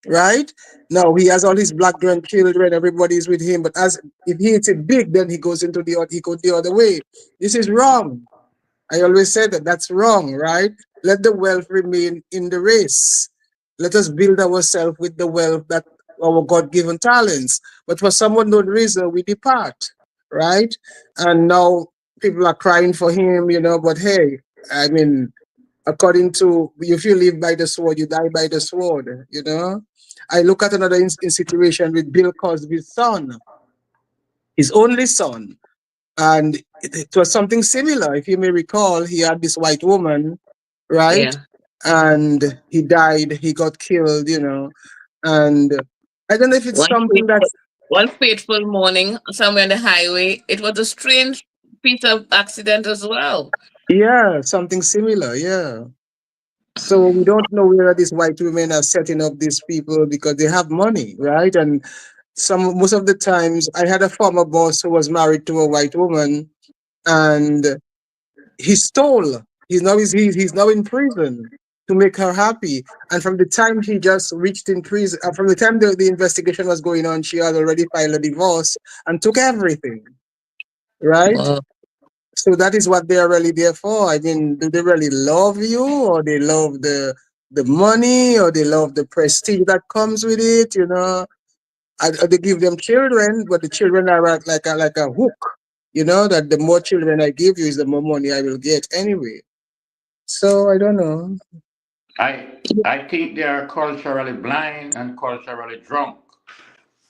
right? Now he has all his black grandchildren, everybody's with him. But as if he hits it big, then he goes into he goes the other way. This is wrong. I always say that that's wrong, right? Let the wealth remain in the race. Let us build ourselves with the wealth that our God-given talents. But for some unknown reason, we depart, right? And now people are crying for him, But hey, I mean, according to if you live by the sword, you die by the sword. I look at another situation with Bill Cosby's son, his only son, and it was something similar. If you may recall, he had this white woman, right? yeah. And he died, he got killed. And I don't know if it's One something fateful, that's, one fateful morning somewhere on the highway, it was a strange piece of accident as well. yeah, something similar, yeah. So we don't know whether these white women are setting up these people because they have money, right? And most of the times, I had a former boss who was married to a white woman, and he stole. He's now in prison to make her happy. And from the time he just reached in prison, from the time the investigation was going on, she had already filed a divorce and took everything, right? Wow. So that is what they are really there for. I mean, do they really love you, or they love the money, or they love the prestige that comes with it? They give them children, but the children are like a hook. That the more children I give you, is the more money I will get anyway. So I don't know. I think they are culturally blind and culturally drunk.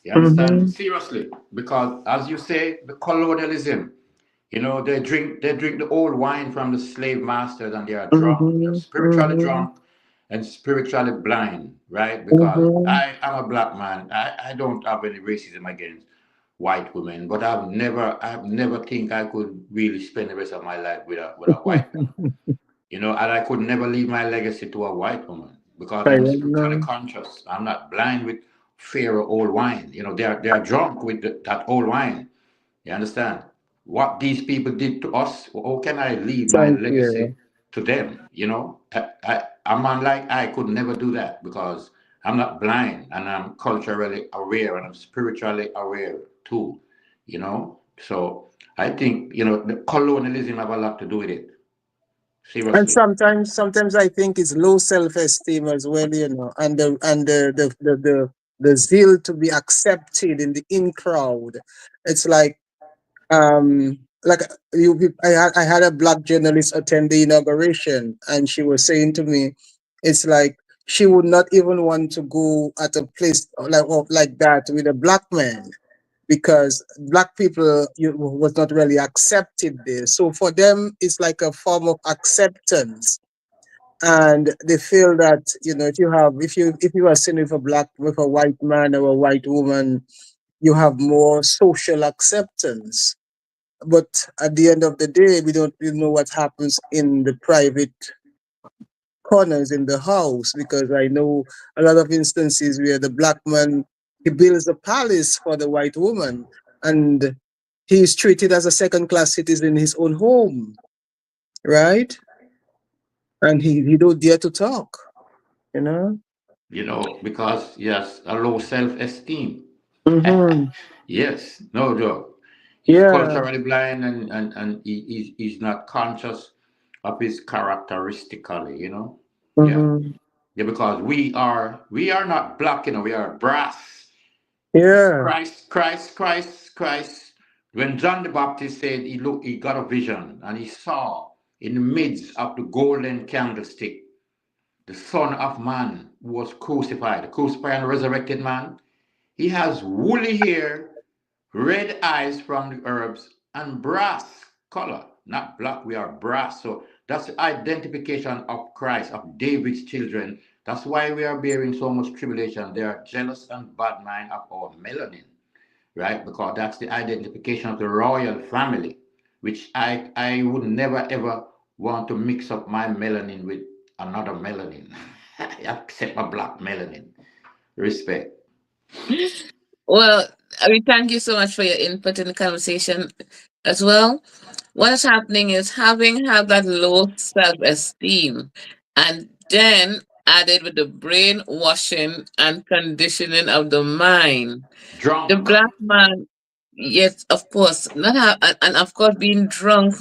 You understand? Mm-hmm, Seriously, because as you say, the colonialism. they drink the old wine from the slave masters, and they are drunk. They're mm-hmm, spiritually mm-hmm. drunk, and spiritually blind, right? Because Mm-hmm. I am a black man. I don't have any racism against white women, but I've never think I could really spend the rest of my life with a white woman. And I could never leave my legacy to a white woman because I I'm don't spiritually know. conscious. I'm not blind with fear of old wine. They are drunk with that old wine. You understand? What these people did to us, how can I leave my Thank you. legacy to them? A man like I could never do that because I'm not blind and I'm culturally aware and I'm spiritually aware too. So I think, the colonialism have a lot to do with it. And Seriously. sometimes I think it's low self-esteem as well, and the zeal to be accepted in the in crowd. It's like I had a black journalist attend the inauguration, and she was saying to me, it's like she would not even want to go at a place like that with a black man, because black people was not really accepted there. So for them, it's like a form of acceptance, and they feel that if you are seen with a white man or a white woman, you have more social acceptance. But at the end of the day, we don't really know what happens in the private corners in the house, because I know a lot of instances where the black man, he builds a palace for the white woman, and he is treated as a second class citizen in his own home, right? And he don't dare to talk, you know? Because yes, a low self-esteem. Mm-hmm. Yes, no joke. He's Yeah. culturally blind and he's not conscious of his characteristically. Yeah. Mm-hmm. Yeah, because we are not black, we are brass. Yeah. Christ, Christ, Christ, Christ. When John the Baptist said he got a vision and he saw in the midst of the golden candlestick the Son of Man who was crucified, the crucified and resurrected man. He has woolly hair, red eyes from the herbs, and brass color. Not black, we are brass. So that's the identification of Christ, of David's children. That's why we are bearing so much tribulation. They are jealous and bad mind of our melanin, right? Because that's the identification of the royal family, which I would never ever want to mix up my melanin with another melanin, except a black melanin. Respect. Well, I mean, thank you so much for your input in the conversation as well. What is happening is having had that low self esteem and then added with the brainwashing and conditioning of the mind. The Drunk. black man, yes, of course, not have, and of course being drunk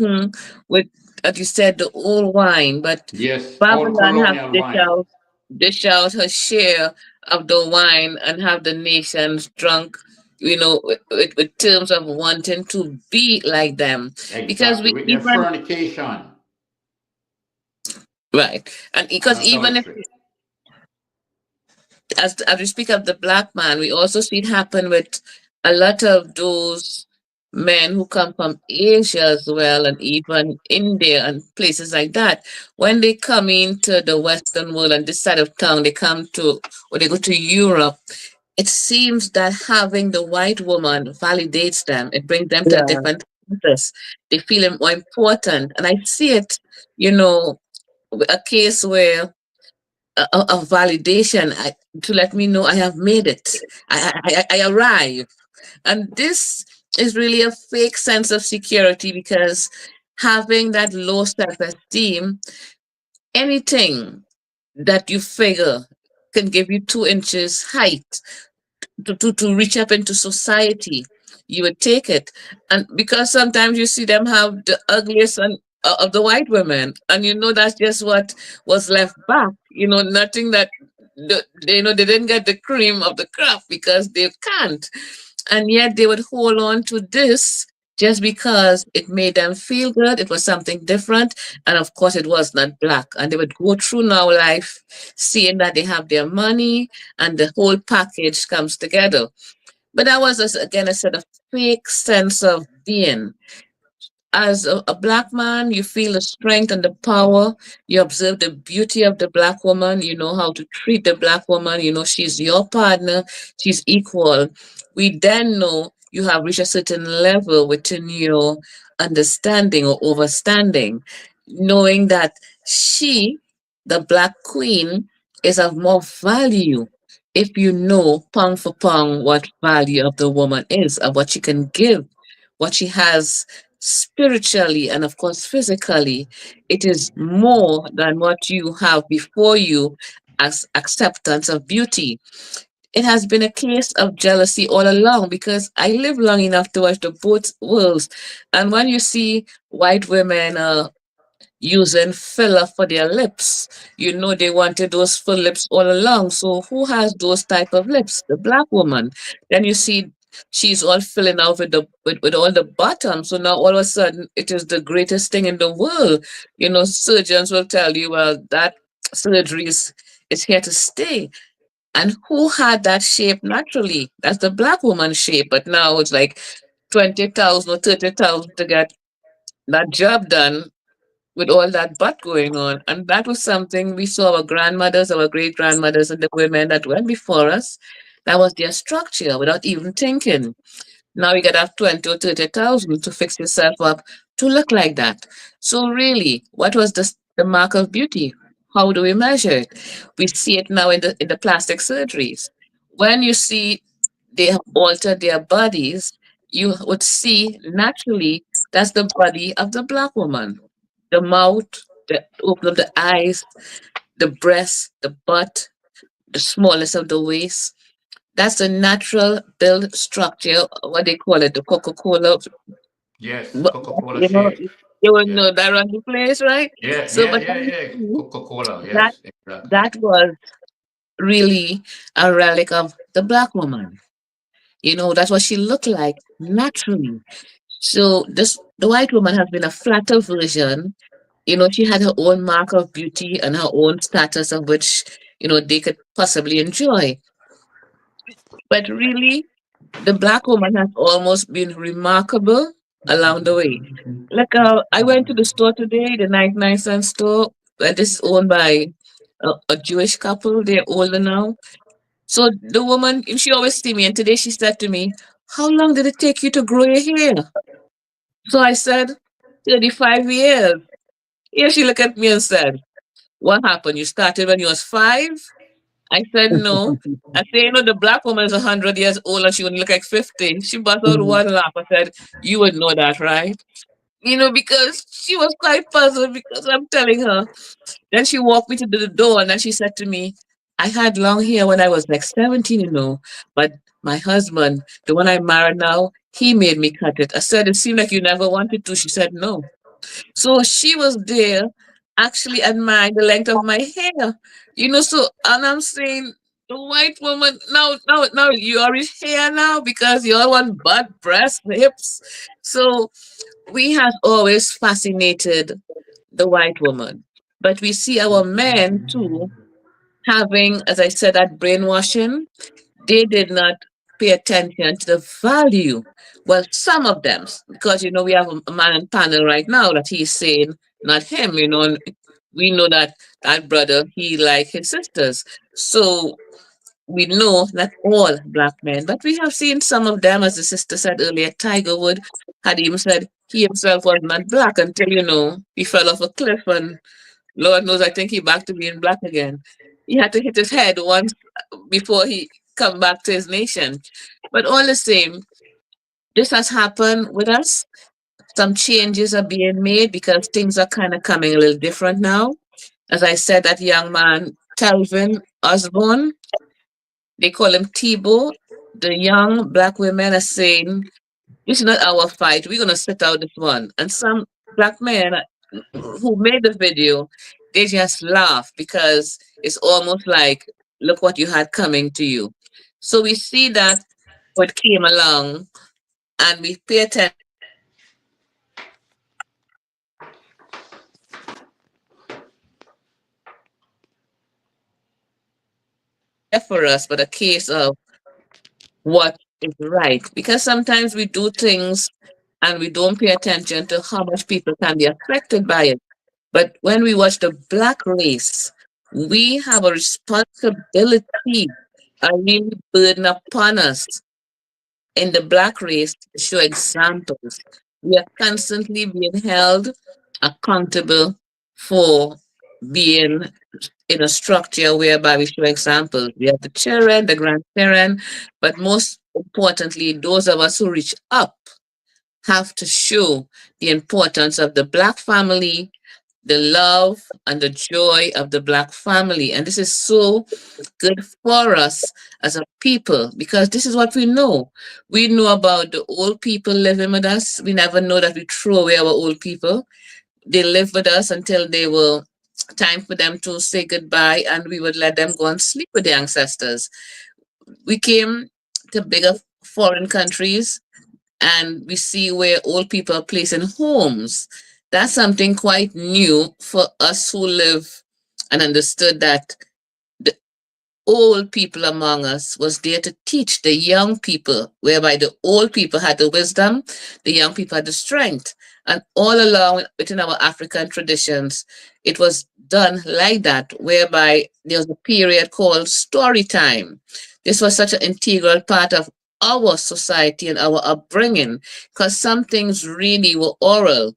with, as you said, the old wine. But Yes, old Babylon have colonial wine. dish out her share of the wine and have the nations drunk. With terms of wanting to be like them, because Exactly. we With their even fornication right, and and because even if, adultery. as we speak of the black man, we also see it happen with a lot of those men who come from Asia as well, and even India and places like that. When they come into the Western world and this side of town, they come to, or they go to Europe, it seems that having the white woman validates them. It brings them to a Yeah. different status. They feel more important. And I see it, you know, a case where of validation to let me know I have made it. I arrive. And this is really a fake sense of security, because having that low self esteem, anything that you figure can give you 2 inches height to reach up into society, you would take it. And because sometimes you see them have the ugliest of the white women, and that's just what was left back. Nothing that they didn't get the cream of the crop because they can't, and yet they would hold on to this just because it made them feel good. It was something different, and of course, it was not black. And they would go through now life seeing that they have their money and the whole package comes together. But that was, again, a sort of fake sense of being. as a black man, you feel the strength and the power. You observe the beauty of the black woman. You know how to treat the black woman. You know she's your partner, she's equal. We then know you have reached a certain level within your understanding or overstanding, knowing that she, the black queen, is of more value if you know pound for pound what value of the woman is, of what she can give, what she has spiritually and of course physically. It is more than what you have before you as acceptance of beauty. It has been a case of jealousy all along because I lived long enough to watch the both worlds. And when you see white women using filler for their lips. You know they wanted those full lips all along. So who has those type of lips? The black woman. Then you see she's all filling out with with all the bottom. So now all of a sudden it is the greatest thing in the world. You know, surgeons will tell you, well, that surgery is here to stay. And who had that shape naturally? That's the black woman shape. But now it's like 20,000 or 30,000 to get that job done with all that butt going on. And that was something we saw our grandmothers, our great grandmothers, and the women that went before us. That was their structure without even thinking. Now you got to have 20 or 30,000 to fix yourself up to look like that. So, really, what was the mark of beauty? How do we measure it? We see it now in the plastic surgeries. When you see they have altered their bodies, you would see naturally that's the body of the black woman. The mouth, the open of the eyes, the breast, the butt, the smallness of the waist. That's the natural build structure, what they call it, the Coca-Cola. Yes, But, Coca-Cola you know, shape. you would Yeah. know that around the place, right? Yeah, So, yeah, but yeah, then you yeah. see Coca-Cola, that yes, exactly. that was really a relic of the black woman. You know, that's what she looked like naturally. So this the white woman has been a flatter version. You know, she had her own mark of beauty and her own status of which, you know, they could possibly enjoy. But really, the black woman has almost been remarkable along the way. Like, I went to the store today, the 99-cent store, and this is owned by a Jewish couple. They're older now. So the woman, she always see me, and today she said to me, "How long did it take you to grow your hair?" So I said, 35 years. Yeah, she looked at me and said, "What happened? You started when you was 5?" I said, "No." I said, "You know, the black woman is 100 years old and she would look like 50." She bust out one laugh. I said, "You would know that, right?" You know, because she was quite puzzled because I'm telling her. Then she walked me to the door and then she said to me, "I had long hair when I was like 17, you know, but my husband, the one I married now, he made me cut it." I said, "It seemed like you never wanted to." She said, "No." So she was there actually admiring the length of my hair. You know, so and I'm saying the white woman now you are rich hair now because you all want butt, breast, hips. So we have always fascinated the white woman. But we see our men too having, as I said, that brainwashing. They did not pay attention to the value. Well, some of them, because you know we have a man in panel right now that he's saying not him. You know, and we know that that brother he like his sisters. So we know not all black men, but we have seen some of them, as the sister said earlier. Tiger Wood had even said he himself was not black until you know he fell off a cliff, and Lord knows I think he back to being black again. He had to hit his head once before he come back to his nation. But all the same, this has happened with us. Some changes are being made because things are kind of coming a little different now. As I said, that young man, Telvin Osborne, they call him Tebow. The young black women are saying, "This is not our fight. We're going to sit out this one." And some black men who made the video, they just laugh because it's almost like, look what you had coming to you. So we see that what came along and we pay attention for us, but a case of what is right. Because sometimes we do things and we don't pay attention to how much people can be affected by it. But when we watch the black race, we have a responsibility, a really burden upon us in the black race to show examples. We are constantly being held accountable for being in a structure whereby we show examples. We have the children, the grandparents, but most importantly, those of us who reach up have to show the importance of the black family, the love and the joy of the black family. And this is so good for us as a people because this is what we know. We know about the old people living with us. We never know that we throw away our old people. They lived with us until they were time for them to say goodbye, and we would let them go and sleep with their ancestors. We came to bigger foreign countries and we see where old people are placed in homes. That's something quite new for us who live and understood that the old people among us was there to teach the young people, whereby the old people had the wisdom, the young people had the strength. And all along within our African traditions, it was done like that, whereby there was a period called story time. This was such an integral part of our society and our upbringing, because some things really were oral.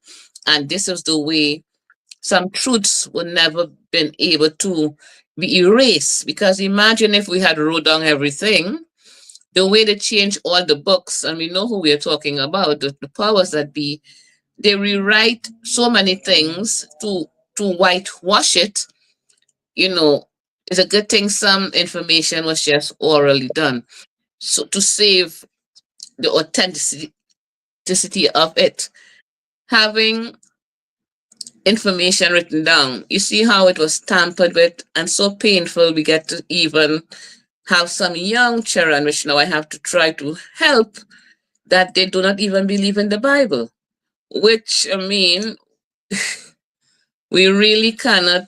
And this is the way some truths would never been able to be erased. Because imagine if we had wrote down everything, the way they change all the books, and we know who we are talking about, the powers that be, they rewrite so many things to whitewash it. You know, it's a good thing some information was just orally done. So to save the authenticity of it, having information written down. You see how it was tampered with and so painful we get to even have some young children, which now I have to try to help, that they do not even believe in the Bible. Which I mean, we really cannot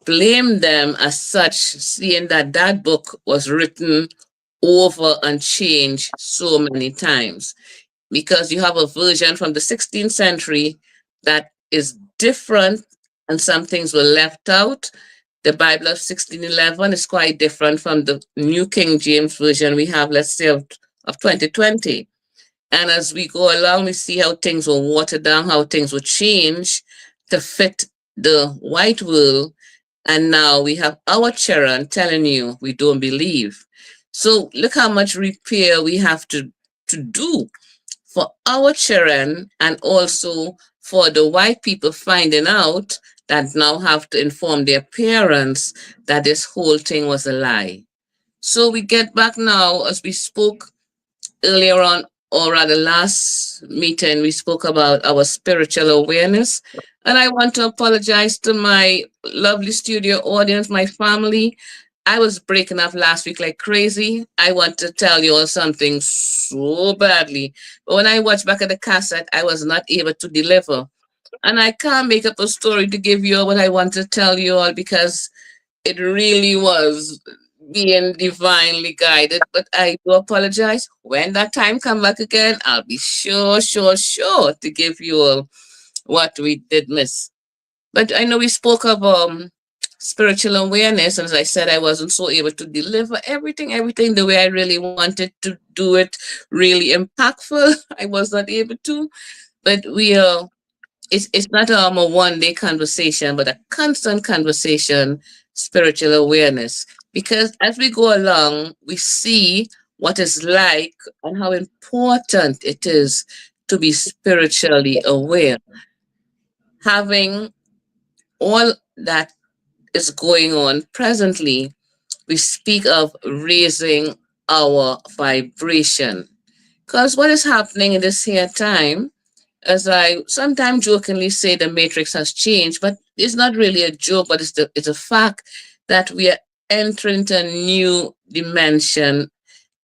blame them as such, seeing that that book was written over and changed so many times. Because you have a version from the 16th century that is different and some things were left out. The Bible of 1611 is quite different from the New King James Version we have, let's say, of 2020. And as we go along, we see how things were watered down, how things were changed to fit the white world. And now we have our children telling you we don't believe. So look how much repair we have to do for our children and also for the white people finding out that now have to inform their parents that this whole thing was a lie. So we get back now, as we spoke earlier on, or rather last meeting, we spoke about our spiritual awareness. And I want to apologize to my lovely studio audience, my family. I was breaking up last week like crazy. I want to tell you all something so badly. But when I watched back at the cassette, I was not able to deliver. And I can't make up a story to give you all what I want to tell you all because it really was being divinely guided. But I do apologize. When that time come back again, I'll be sure to give you all what we did miss. But I know we spoke of spiritual awareness, and as I said, I wasn't so able to deliver everything the way I really wanted to do it, really impactful. I was not able to, but we are. It's not a 1 day conversation, but a constant conversation, spiritual awareness. Because as we go along, we see what it's like and how important it is to be spiritually aware. Having all that is going on presently, we speak of raising our vibration. Because what is happening in this here time, as I sometimes jokingly say, the matrix has changed, but it's not really a joke, but it's a fact that we are entering into a new dimension.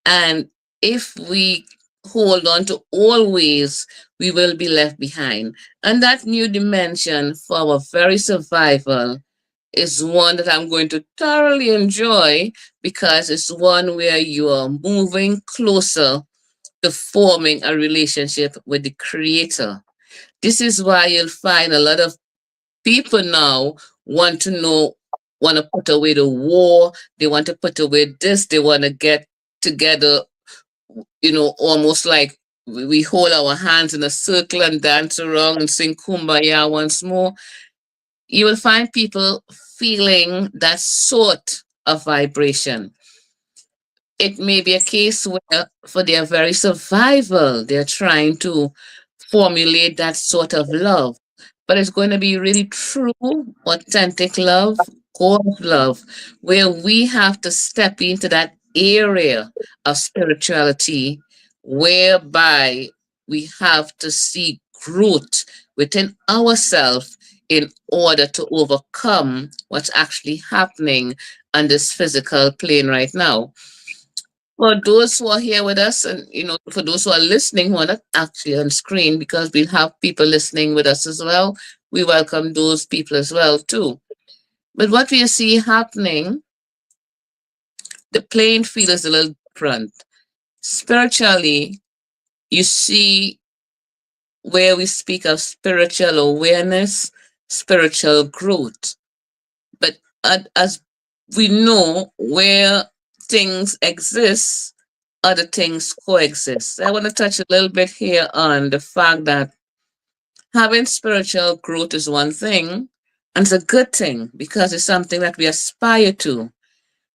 And if we hold on to always, we will be left behind. And that new dimension for our very survival is one that I'm going to thoroughly enjoy because it's one where you are moving closer to forming a relationship with the Creator. This is why you'll find a lot of people now want to know, want to put away the war, they want to put away this, they want to get together, almost like we hold our hands in a circle and dance around and sing Kumbaya once more. You will find people feeling that sort of vibration. It may be a case where, for their very survival, they're trying to formulate that sort of love. But it's going to be really true, authentic love, God love, where we have to step into that area of spirituality whereby we have to see growth within ourselves in order to overcome what's actually happening on this physical plane right now. For those who are here with us, and for those who are listening, who are not actually on screen, because we'll have people listening with us as well, we welcome those people as well too. But what we see happening, the playing field is a little different. Spiritually, you see where we speak of spiritual awareness, spiritual growth. But as we know, where things exist, other things coexist. I want to touch a little bit here on the fact that having spiritual growth is one thing, and it's a good thing because it's something that we aspire to.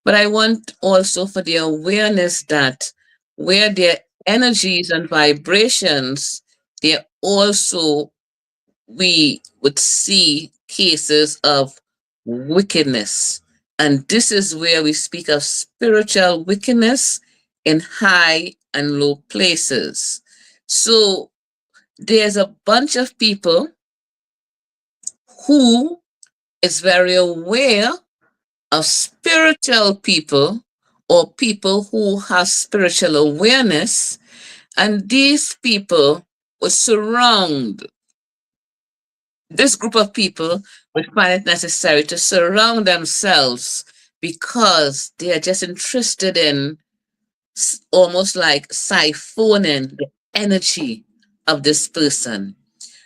But I want also for the awareness that where there are energies and vibrations, there also we would see cases of wickedness. And this is where we speak of spiritual wickedness in high and low places. So there's a bunch of people who is very aware of spiritual people or people who have spiritual awareness, and these people will surround this group of people will find it necessary to surround themselves because they are just interested in almost like siphoning the energy of this person.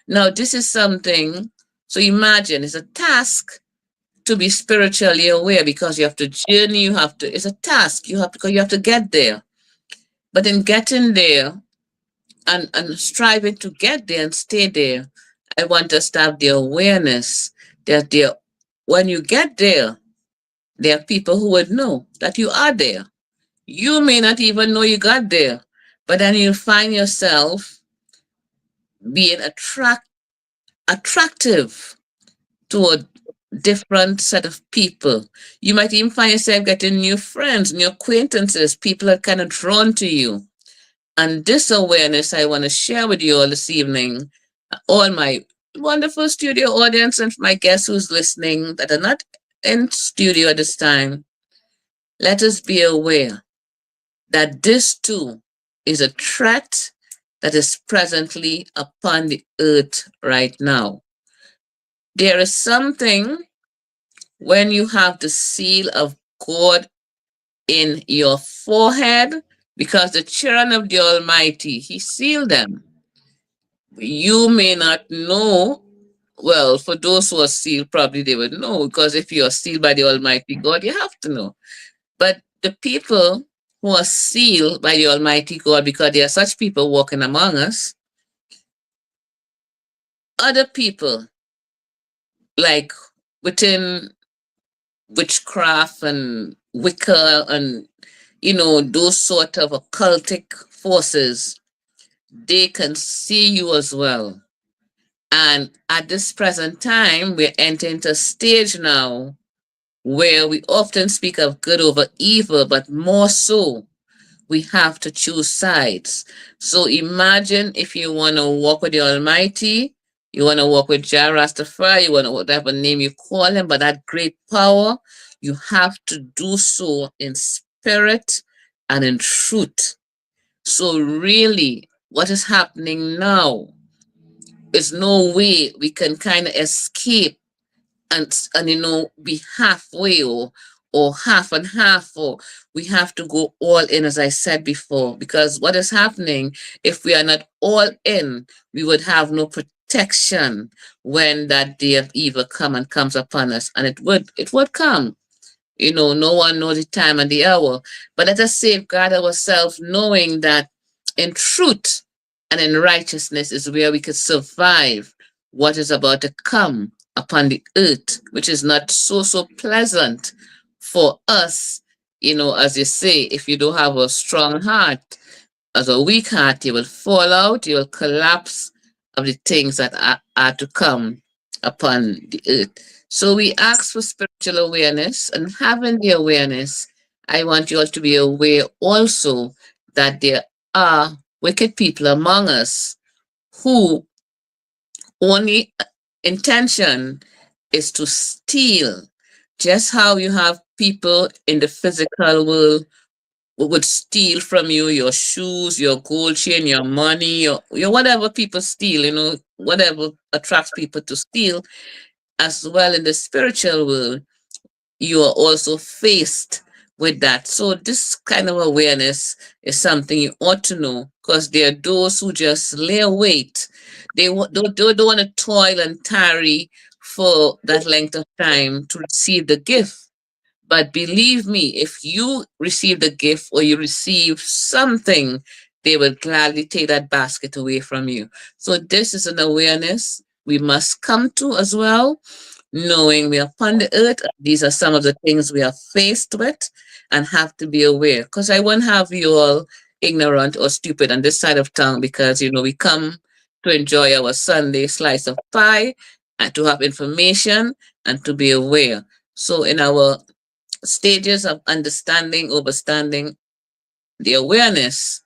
Now, this is something, so imagine it's a task to be spiritually aware because you have to journey, it's a task, because you have to get there. But in getting there, and striving to get there and stay there, I want us to have the awareness that when you get there, there are people who would know that you are there. You may not even know you got there, but then you'll find yourself being attractive to a different set of people. You might even find yourself getting new friends, new acquaintances, people are kind of drawn to you. And this awareness I want to share with you all this evening, all my wonderful studio audience and my guests who's listening that are not in studio at this time. Let us be aware that this too is a threat that is presently upon the earth right now. There is something when you have the seal of God in your forehead, because the children of the Almighty, He sealed them. You may not know. Well, for those who are sealed, probably they would know, because if you are sealed by the Almighty God, you have to know. But the people who are sealed by the Almighty God, because there are such people walking among us, other people, like within witchcraft and Wicca and, those sort of occultic forces, they can see you as well. And at this present time, we're entering into a stage now where we often speak of good over evil, but more so, we have to choose sides. So imagine if you want to walk with the Almighty, you want to walk with Jah Rastafari, you want to whatever name you call him, but that great power, you have to do so in spirit and in truth. So really, what is happening now is no way we can kind of escape and be halfway, or half and half, or we have to go all in, as I said before, because what is happening, if we are not all in, we would have no protection when that day of evil comes upon us, and it would come. No one knows the time and the hour. But let us safeguard ourselves, knowing that in truth and in righteousness is where we could survive what is about to come upon the earth, which is not so pleasant for us. As you say, if you don't have a strong heart, as a weak heart, you will fall out, you will collapse of the things that are to come upon the earth. So we ask for spiritual awareness, and having the awareness, I want you all to be aware also that there are wicked people among us who only intention is to steal. Just how you have people in the physical world who would steal from you your shoes, your gold chain, your money, your whatever people steal, whatever attracts people to steal, as well in the spiritual world, you are also faced with that. So this kind of awareness is something you ought to know, because there are those who just lay wait. They don't want to toil and tarry for that length of time to receive the gift. But believe me, if you receive the gift or you receive something, they will gladly take that basket away from you. So this is an awareness we must come to as well, knowing we are upon the earth. These are some of the things we are faced with and have to be aware. Because I won't have you all ignorant or stupid on this side of town, because we come to enjoy our Sunday slice of pie and to have information and to be aware. So in our stages of understanding, overstanding the awareness,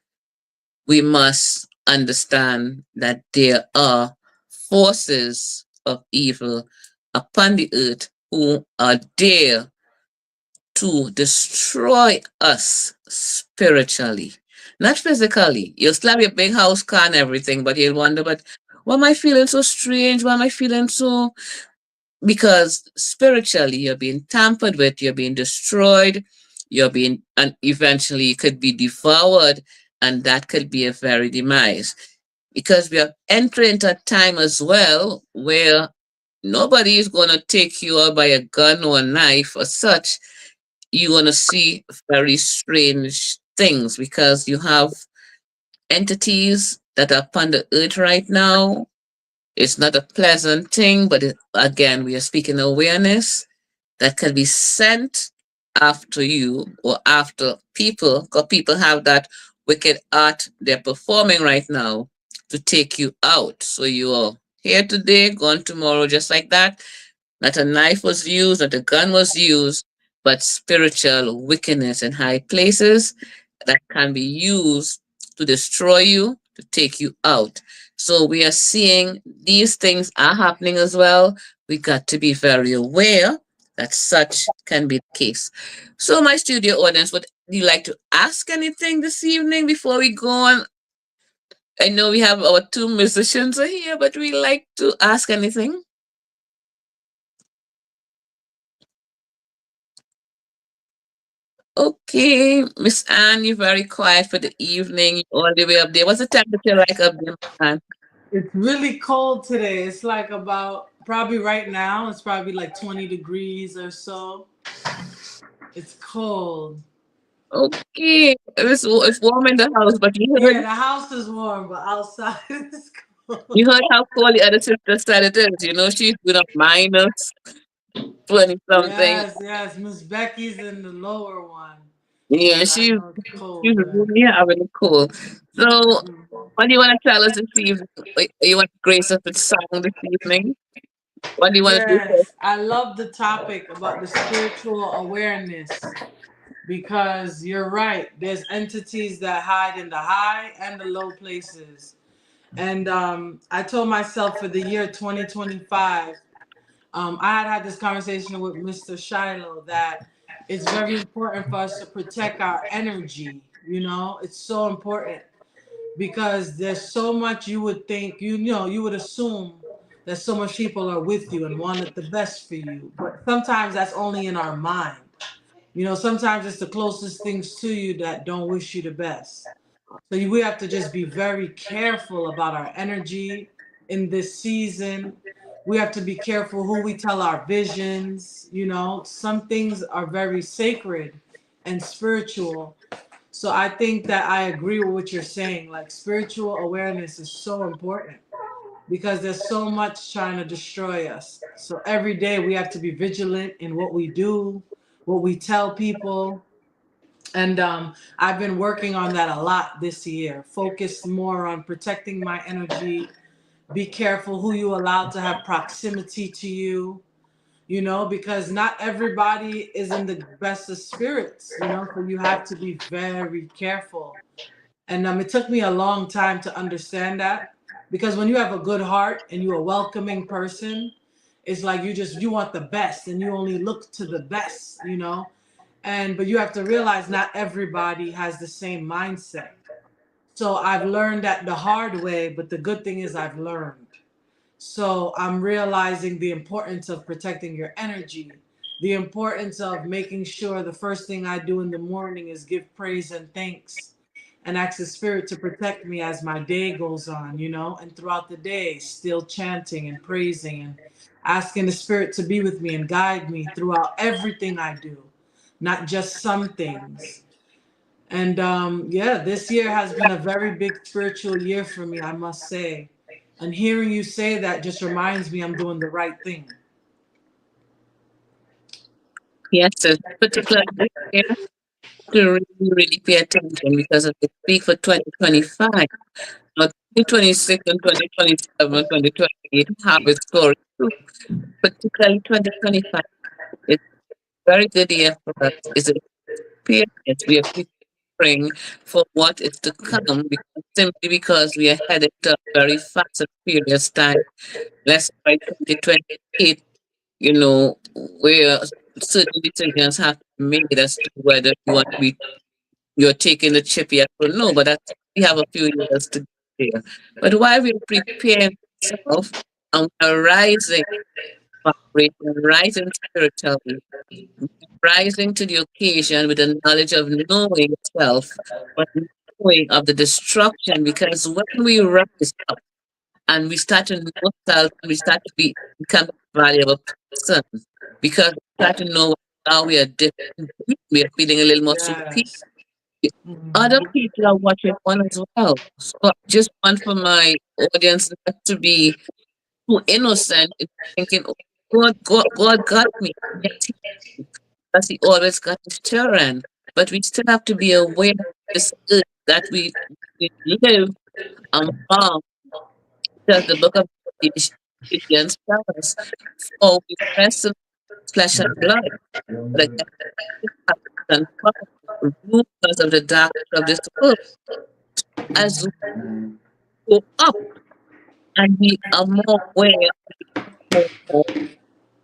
we must understand that there are forces of evil upon the earth who are there to destroy us spiritually, not physically. You'll still have your big house, car, and everything, but you'll wonder, but why am I feeling so strange? Why am I feeling so, because spiritually you're being tampered with, you're being destroyed, and eventually you could be devoured, and that could be a very demise. Because we are entering into a time as well where nobody is going to take you out by a gun or a knife or such. You're going to see very strange things, because you have entities that are upon the earth right now. It's not a pleasant thing, but again, we are speaking awareness that can be sent after you or after people, because people have that wicked art they're performing right now to take you out. So you are here today, gone tomorrow, just like that. Not a knife was used, not a gun was used, but spiritual wickedness in high places that can be used to destroy you, to take you out. So we are seeing these things are happening as well. We got to be very aware that such can be the case. So, my studio audience, would you like to ask anything this evening before we go on? I know we have our two musicians are here, but we like to ask anything. Okay, Miss Anne, you're very quiet for the evening. You're all the way up there. What's the temperature like up there, Miss Anne? It's really cold today. It's like about probably right now. It's probably like 20 degrees or so. It's cold. Okay, it's warm in the house, but Yeah, the house is warm, but outside it's cold. you heard how cold the other sister said it is. She's been up minus 20 something. Yes, yes. Miss Becky's in the lower one, Yeah, but I she's know it's she's cold there. really having cold. So, what do you want to tell us this evening? You want to grace us with song this evening? What do you want to do first? Yes, I love the topic about the spiritual awareness because you're right. There's entities that hide in the high and the low places. And I told myself for the year 2025, I had this conversation with Mr. Shiloh that it's very important for us to protect our energy. It's so important because there's so much you would think, you would assume that so much people are with you and wanted the best for you. But sometimes that's only in our mind. You know, sometimes it's the closest things to you that don't wish you the best. So we have to just be very careful about our energy in this season. We have to be careful who we tell our visions. You know, some things are very sacred and spiritual. So I think that I agree with what you're saying. Like spiritual awareness is so important because there's so much trying to destroy us. So every day we have to be vigilant in what we do, what we tell people, and I've been working on that a lot this year. Focus more on protecting my energy. Be careful who you allow to have proximity to you, you know, because not everybody is in the best of spirits, you know, so you have to be very careful. And it took me a long time to understand that because when you have a good heart and you're a welcoming person, it's like you want the best and you only look to the best, you know. And but you have to realize not everybody has the same mindset. So I've learned that the hard way, but the good thing is I've learned. So I'm realizing the importance of protecting your energy, the importance of making sure the first thing I do in the morning is give praise and thanks and ask the spirit to protect me as my day goes on, you know, and throughout the day, still chanting and praising and asking the spirit to be with me and guide me throughout everything I do, not just some things. And yeah, this year has been a very big spiritual year for me, I must say. And hearing you say that just reminds me I'm doing the right thing. Yes, sir. Particularly this year, to really, really pay attention because as I speak for 2025, not 2026 and 2027, 2028 have a story too. Particularly 2025 is a very good year for us. It's a period we are preparing for what is to come because, simply because we are headed to a very fast and furious time. Let's say by 2028, you know, where certain decisions have to be made as to whether you want to be you're taking the chip yet or no, but that's, we have a few years to get there. But while we're preparing ourselves and we're rising, vibrating, rising spiritually, rising to the occasion with the knowledge of knowing self, but knowing of the destruction, because when we rise up and we start to know self and we start to become a valuable person, because we start to know how we are different, we are feeling a little more superior. Yes. Other Hmm. people are watching on as well. So I just want for my audience not to be too innocent in thinking, oh, God got me. Yes, because he always got his children. But we still have to be aware of this earth that we live among, because the book of Ephesians tells us, for we wrestle against flesh and blood, but against and rulers of the darkness of this world. As we go up and we are more aware of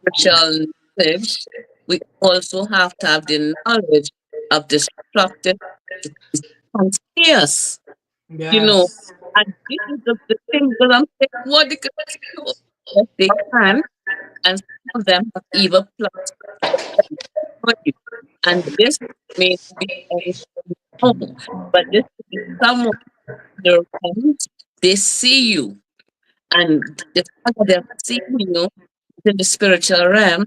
spiritual knowledge, we also have to have the knowledge of destructive conspiracy. You know, Yes. and this is the thing that I'm saying, what they can do, yes, they can, and some of them have evil plots to destroy you. And this may not be anything wrong, but this could be someone around, they see you, and the fact that they're seeing you in the spiritual realm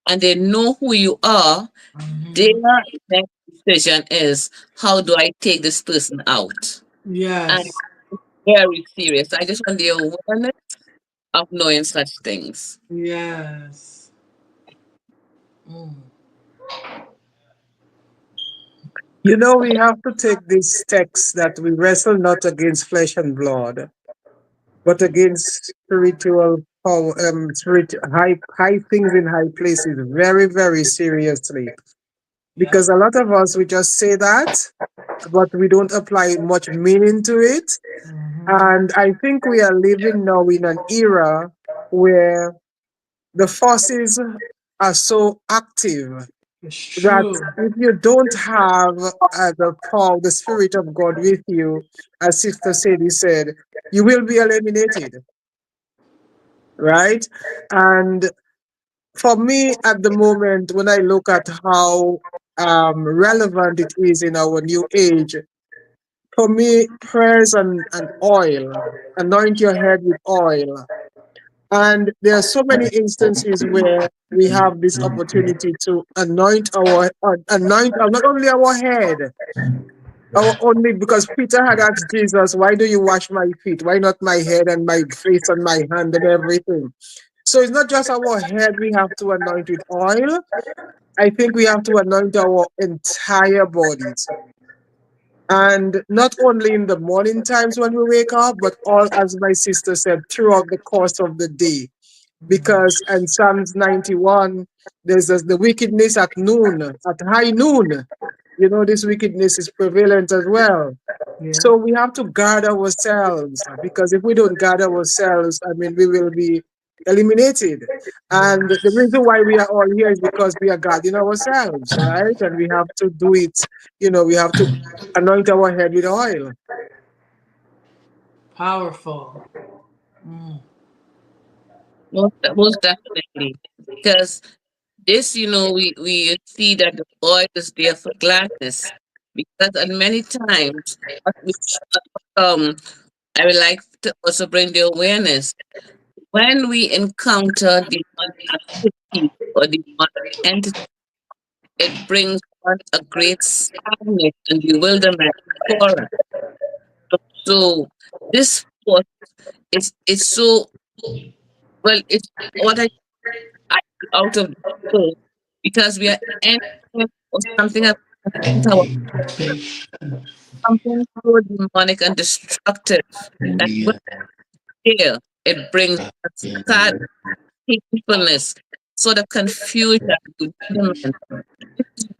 and they know who you are, their Hmm. next decision is, how do I take this person out? And Yes. very serious. I just want the awareness of knowing such things. Yes. Mm. You know, we have to take this text that we wrestle not against flesh and blood, but against spiritual power, high things in high places very, very seriously. Yeah. Because a lot of us, we just say that, but we don't apply much meaning to it. Hmm. And I think we are living now in an era where the forces are so active It's that true. if you don't have the power, the spirit of God with you, as Sister Sadie said, you will be eliminated, right? And for me, at the moment, when I look at how relevant it is in our new age. For me, prayers and oil, anoint your head with oil. And there are so many instances where we have this opportunity to anoint not only our head, our only because Peter had asked Jesus, "Why do you wash my feet? Why not my head and my face and my hand and everything?" So it's not just our head we have to anoint with oil. I think we have to anoint our entire bodies. And not only in the morning times when we wake up, but all, as my sister said, throughout the course of the day. Because in Psalms 91, there's the wickedness at noon, at high noon. You know, this wickedness is prevalent as well. Yeah. So we have to guard ourselves because if we don't guard ourselves, I mean, we will be eliminated. And the reason why we are all here is because we are guarding ourselves, right? And we have to do it, we have to anoint our head with oil. Powerful. Mm. Most definitely. Because this, we see that the oil is there for gladness. Because and many times, which I would like to also bring the awareness when we encounter demonic activity or demonic entity, it brings us a great sadness and bewilderment for us. So this force is so well. It's what I out of the world because we are entering or something has entered our something so demonic and destructive that when here it brings us sad peacefulness, sort of confusion, bewilderment.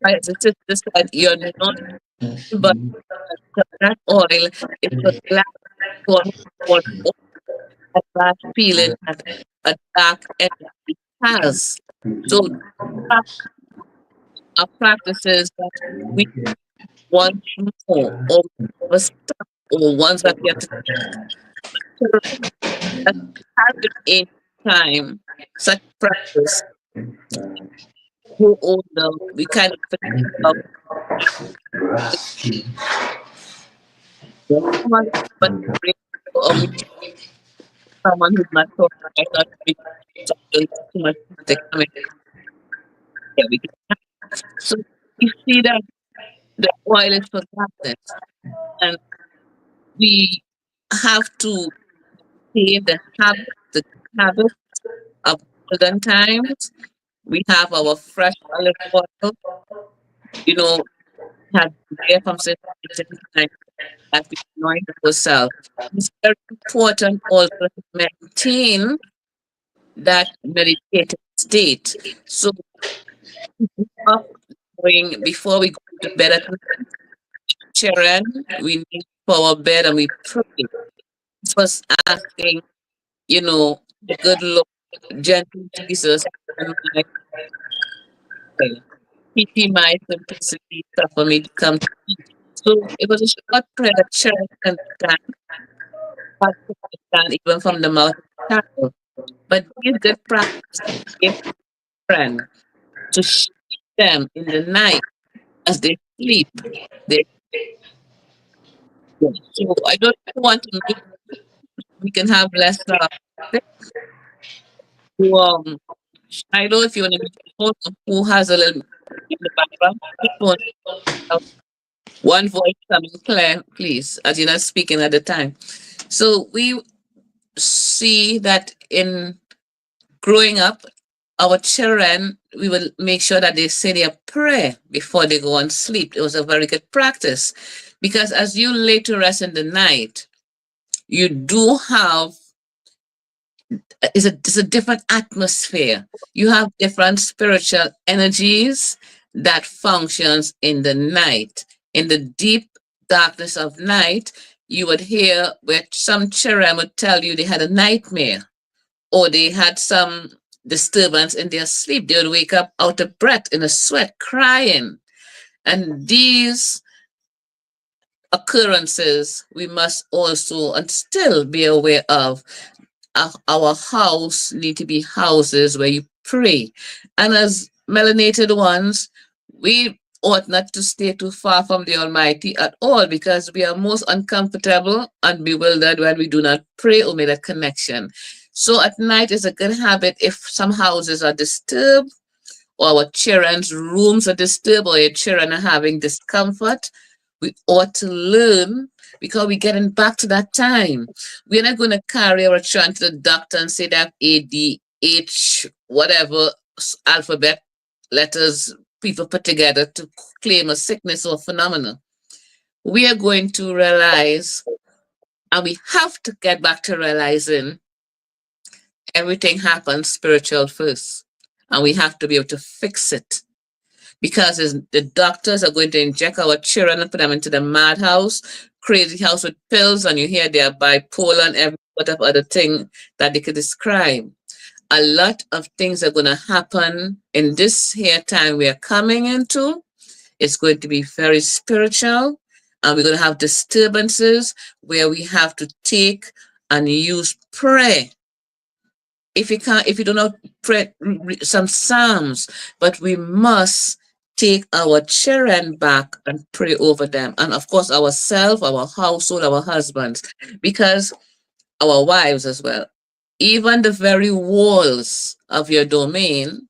Right? It's just that you're not, but that oil is a black one for a bad feeling that a dark energy has. So our practices that we want more or a stuff or ones that we have to have it in time, such practice, who older, we kind of forget about someone, but or we someone who's not so might not be too much to come in. Yeah, we can. So you see that the oil is for darkness, and we have to save the habit of olden times. We have our fresh olive oil, you know, had there from since ancient time that we anoint ourselves. It's very important also to maintain that meditative state. So before we go to bed at night, Sharon, we need for our bed and we pray. First asking, good Lord, gentle Jesus, and my prayer. Pity my simplicity, suffer me to come to you. So it was a short prayer that Sharon can understand even from the mouth of the child. But these good practices give friend to shake them in the night as they sleep. They so I don't want to make we can have less um I know if you want to be who has a little in the background. Just want one voice coming clear, please, as you're not speaking at the time. So we see that in growing up, our children, we will make sure that they say their prayer before they go and sleep. It was a very good practice because as you lay to rest in the night, you do have it's a different atmosphere. You have different spiritual energies that functions in the night. In the deep darkness of night, you would hear where some children would tell you they had a nightmare or they had some disturbance in their sleep. They would wake up out of breath, in a sweat, crying. And these occurrences we must also and still be aware of. Our house need to be houses where you pray. And as melanated ones, we ought not to stay too far from the Almighty at all, because we are most uncomfortable and bewildered when we do not pray or make that connection. So at night is a good habit if some houses are disturbed, or our children's rooms are disturbed, or your children are having discomfort. We ought to learn, because we're getting back to that time. We're not going to carry our children to the doctor and say that ADH, whatever alphabet letters people put together to claim a sickness or phenomenon. We are going to realize, and we have to get back to realizing, everything happens spiritual first. And we have to be able to fix it, because the doctors are going to inject our children and put them into the madhouse, crazy house with pills, and you hear they are bipolar and every sort of other thing that they could describe. A lot of things are going to happen in this here time we are coming into. It's going to be very spiritual, and we're going to have disturbances where we have to take and use prayer. If you do not pray some psalms, but we must take our children back and pray over them, and of course ourselves, our household, our husbands, because our wives as well. Even the very walls of your domain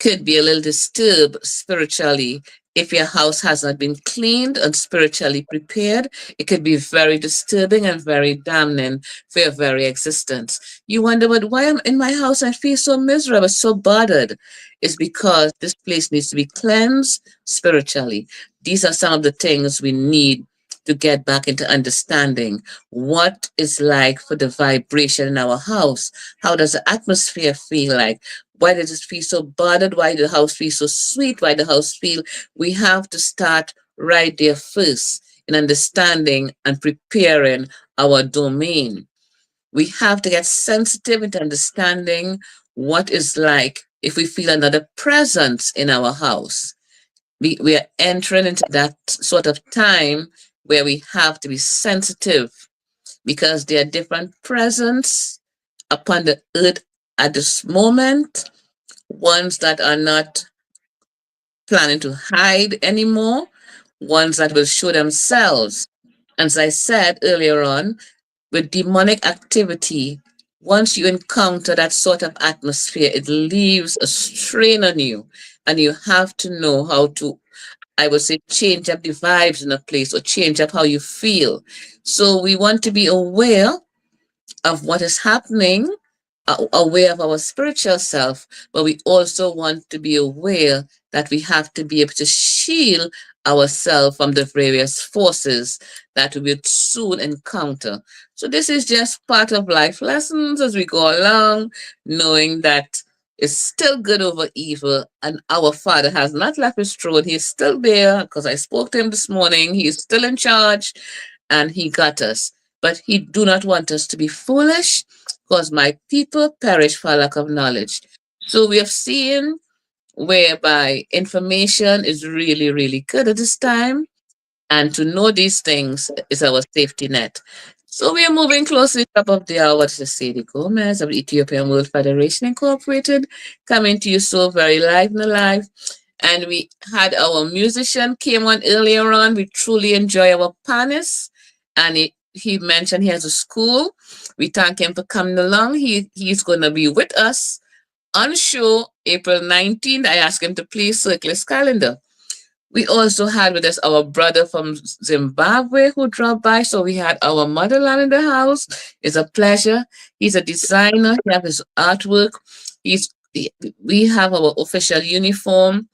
could be a little disturbed spiritually if your house has not been cleaned and spiritually prepared. It could be very disturbing and very damning for your very existence. You wonder, but why am in my house I feel so miserable, so bothered? It's because this place needs to be cleansed spiritually. These are some of the things we need to get back into understanding what is like for the vibration in our house. How does the atmosphere feel like? Why does it feel so bothered? Why does the house feel so sweet? Why the house feel? We have to start right there first in understanding and preparing our domain. We have to get sensitive into understanding what is like if we feel another presence in our house. We are entering into that sort of time where we have to be sensitive, because there are different presence upon the earth at this moment, ones that are not planning to hide anymore, ones that will show themselves. As I said earlier on, with demonic activity, once you encounter that sort of atmosphere, it leaves a strain on you, and you have to know how to, I would say, change up the vibes in a place, or change up how you feel. So we want to be aware of what is happening, aware of our spiritual self, but we also want to be aware that we have to be able to shield ourselves from the various forces that we will soon encounter. So this is just part of life lessons as we go along, knowing that it's still good over evil, and our Father has not left his throne. He's still there, because I spoke to him this morning. He's still in charge, and he got us. But he do not want us to be foolish, because my people perish for lack of knowledge. So we have seen whereby information is really, really good at this time, and to know these things is our safety net. So we are moving closely to the top of the hour. This is Sadie Gomez of the Ethiopian World Federation Incorporated, coming to you so very live and alive. And we had our musician came on earlier on. We truly enjoy our panelists, and he mentioned he has a school. We thank him for coming along. He's going to be with us on show April 19th. I asked him to please circle his calendar. We also had with us our brother from Zimbabwe who dropped by. So we had our motherland in the house. It's a pleasure. He's a designer. He has his artwork. He's we have our official uniform,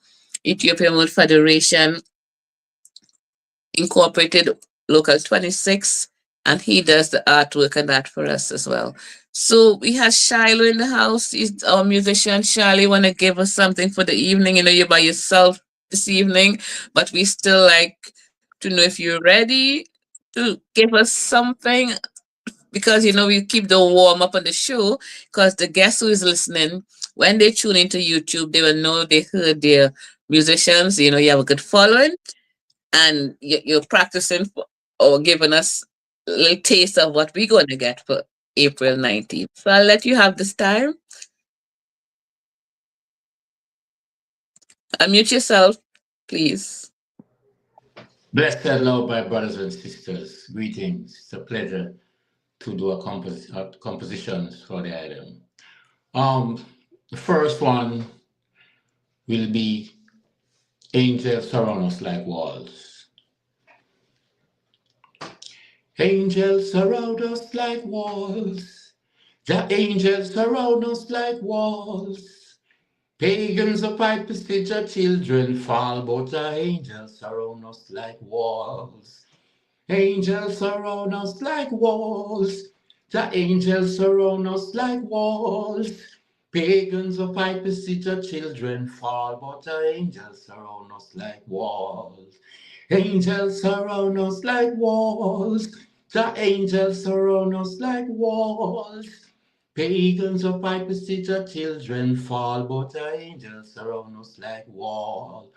Ethiopian World Federation Incorporated Local 26, and he does the artwork and that for us as well. So we had Shiloh in the house. He's our musician. Shiloh, want to give us something for the evening? You know, you're by yourself this evening, but we still like to know if you're ready to give us something, because you know we keep the warm up on the show, because the guest who is listening, when they tune into YouTube, they will know they heard their musicians. You know, you have a good following, and you're practicing or giving us a little taste of what we're going to get for April 19th. So I'll let you have this time. Unmute yourself, please. Blessed hello, my brothers and sisters. Greetings. It's a pleasure to do a compositions for the item. The first one will be Angels Surround Us Like Walls. Angels surround us like walls. The angels surround us like walls. Pagans of fight prestige the children fall, but the angels surround us like walls. Angels surround us like walls. The angels surround us like walls. Pagans of fight beseech the children fall, but the angels surround us like walls. Angels surround us like walls. The angels surround us like walls. Pagans of fight beseech the children fall, but the angels surround us like walls.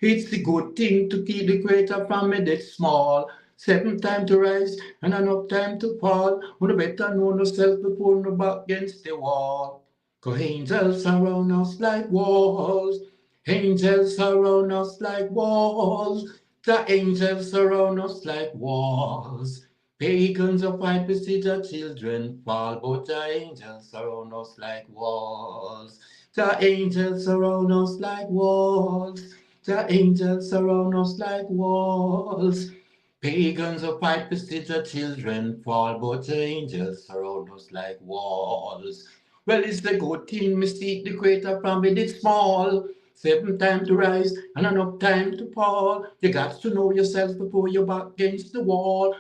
It's a good thing to keep the greater from it it's small. Seven time to rise and enough time to fall. Would better know yourself before no back against the wall. 'Cause angels surround us like walls. Angels surround us like walls. The angels surround us like walls. Pagans of fight beseech the children fall, but the angels surround us like walls. The angels surround us like walls. The angels surround us like walls. Pagans of fight beseech the children fall, but the angels surround us like walls. Well, it's the good thing, mystique the greater from it is small. Seven time to rise and enough time to fall. You got to know yourself before you're back against the wall.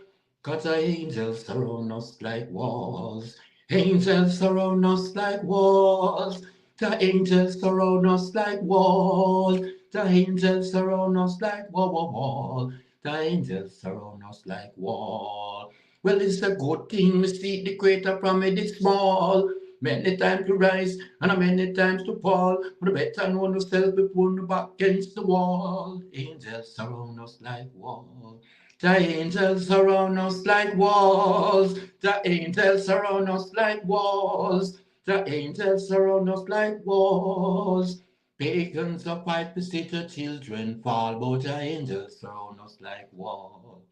'Cause the angels surround us like walls. Angels surround us like walls. The angels surround us like walls. The angels surround us like wall. The angels surround us like wall. Well, it's a good thing we see the greater from it is small. Many times to rise and many times to fall. But better know yourself before the back against the wall. Angels surround us like wall. The angels surround us like walls. The angels surround us like walls. The angels surround us like walls. Pagans of fight beseech the children fall, but the angels surround us like walls.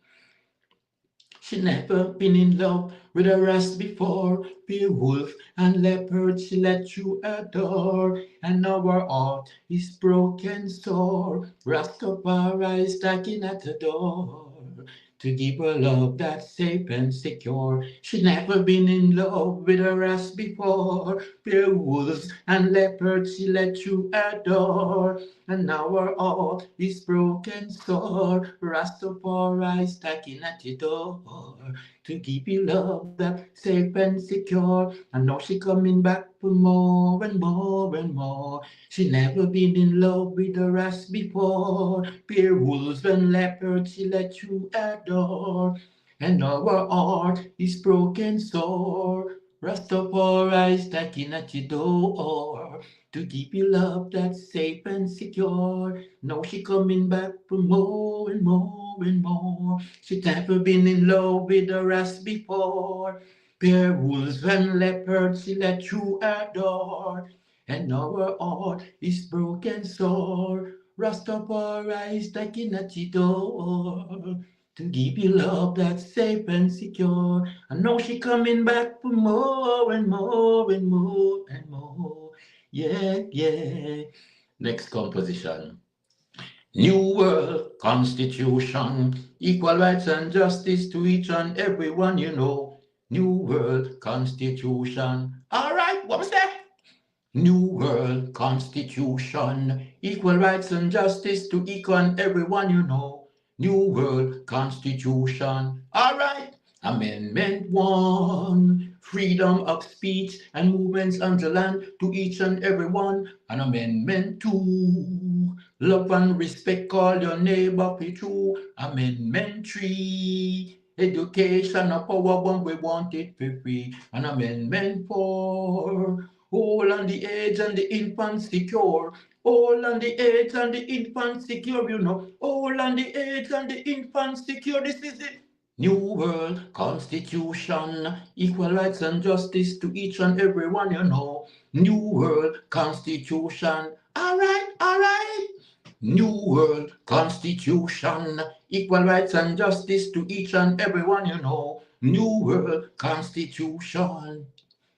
She never been in love with a rust before. Beowulf and leopard she let through a door. And now her heart is broken sore. Rastafari stacking at the door. To give her love that's safe and secure. She never been in love with a rust before. Beowulf and leopard she let through a door. And now her heart is broken sore. Rastafari stacking at your door to keep you love that safe and secure. And now she coming back for more and more and more. She never been in love with the rest before. Beer wolves and leopards she let through a door. And now her heart is broken sore. Rastafari stacking at your door to keep you love that's safe and secure. Now she coming back for more and more and more. She never been in love with a rest before. Bear wolves and leopards she let through her door. And now her heart is broken sore. Rastafari is knocking at your door to give you love that's safe and secure. I know she coming back for more and more and more and more. Yeah, yeah. Next composition. New World Constitution, equal rights and justice to each and everyone you know. New World Constitution. All right, what was that? New World Constitution, equal rights and justice to each and everyone you know. New World Constitution. All right. Amendment 1, freedom of speech and movements on the land to each and everyone. And Amendment 2, love and respect all your neighbor be true. Amendment 3, education a power bomb we want it for free. And Amendment 4, all on the age and the infant secure. All on the age and the infant secure, you know. All on the age and the infant secure. This is it. New World Constitution, equal rights and justice to each and everyone, you know. New World Constitution. All right, all right. New World Constitution, equal rights and justice to each and everyone, you know. New World Constitution.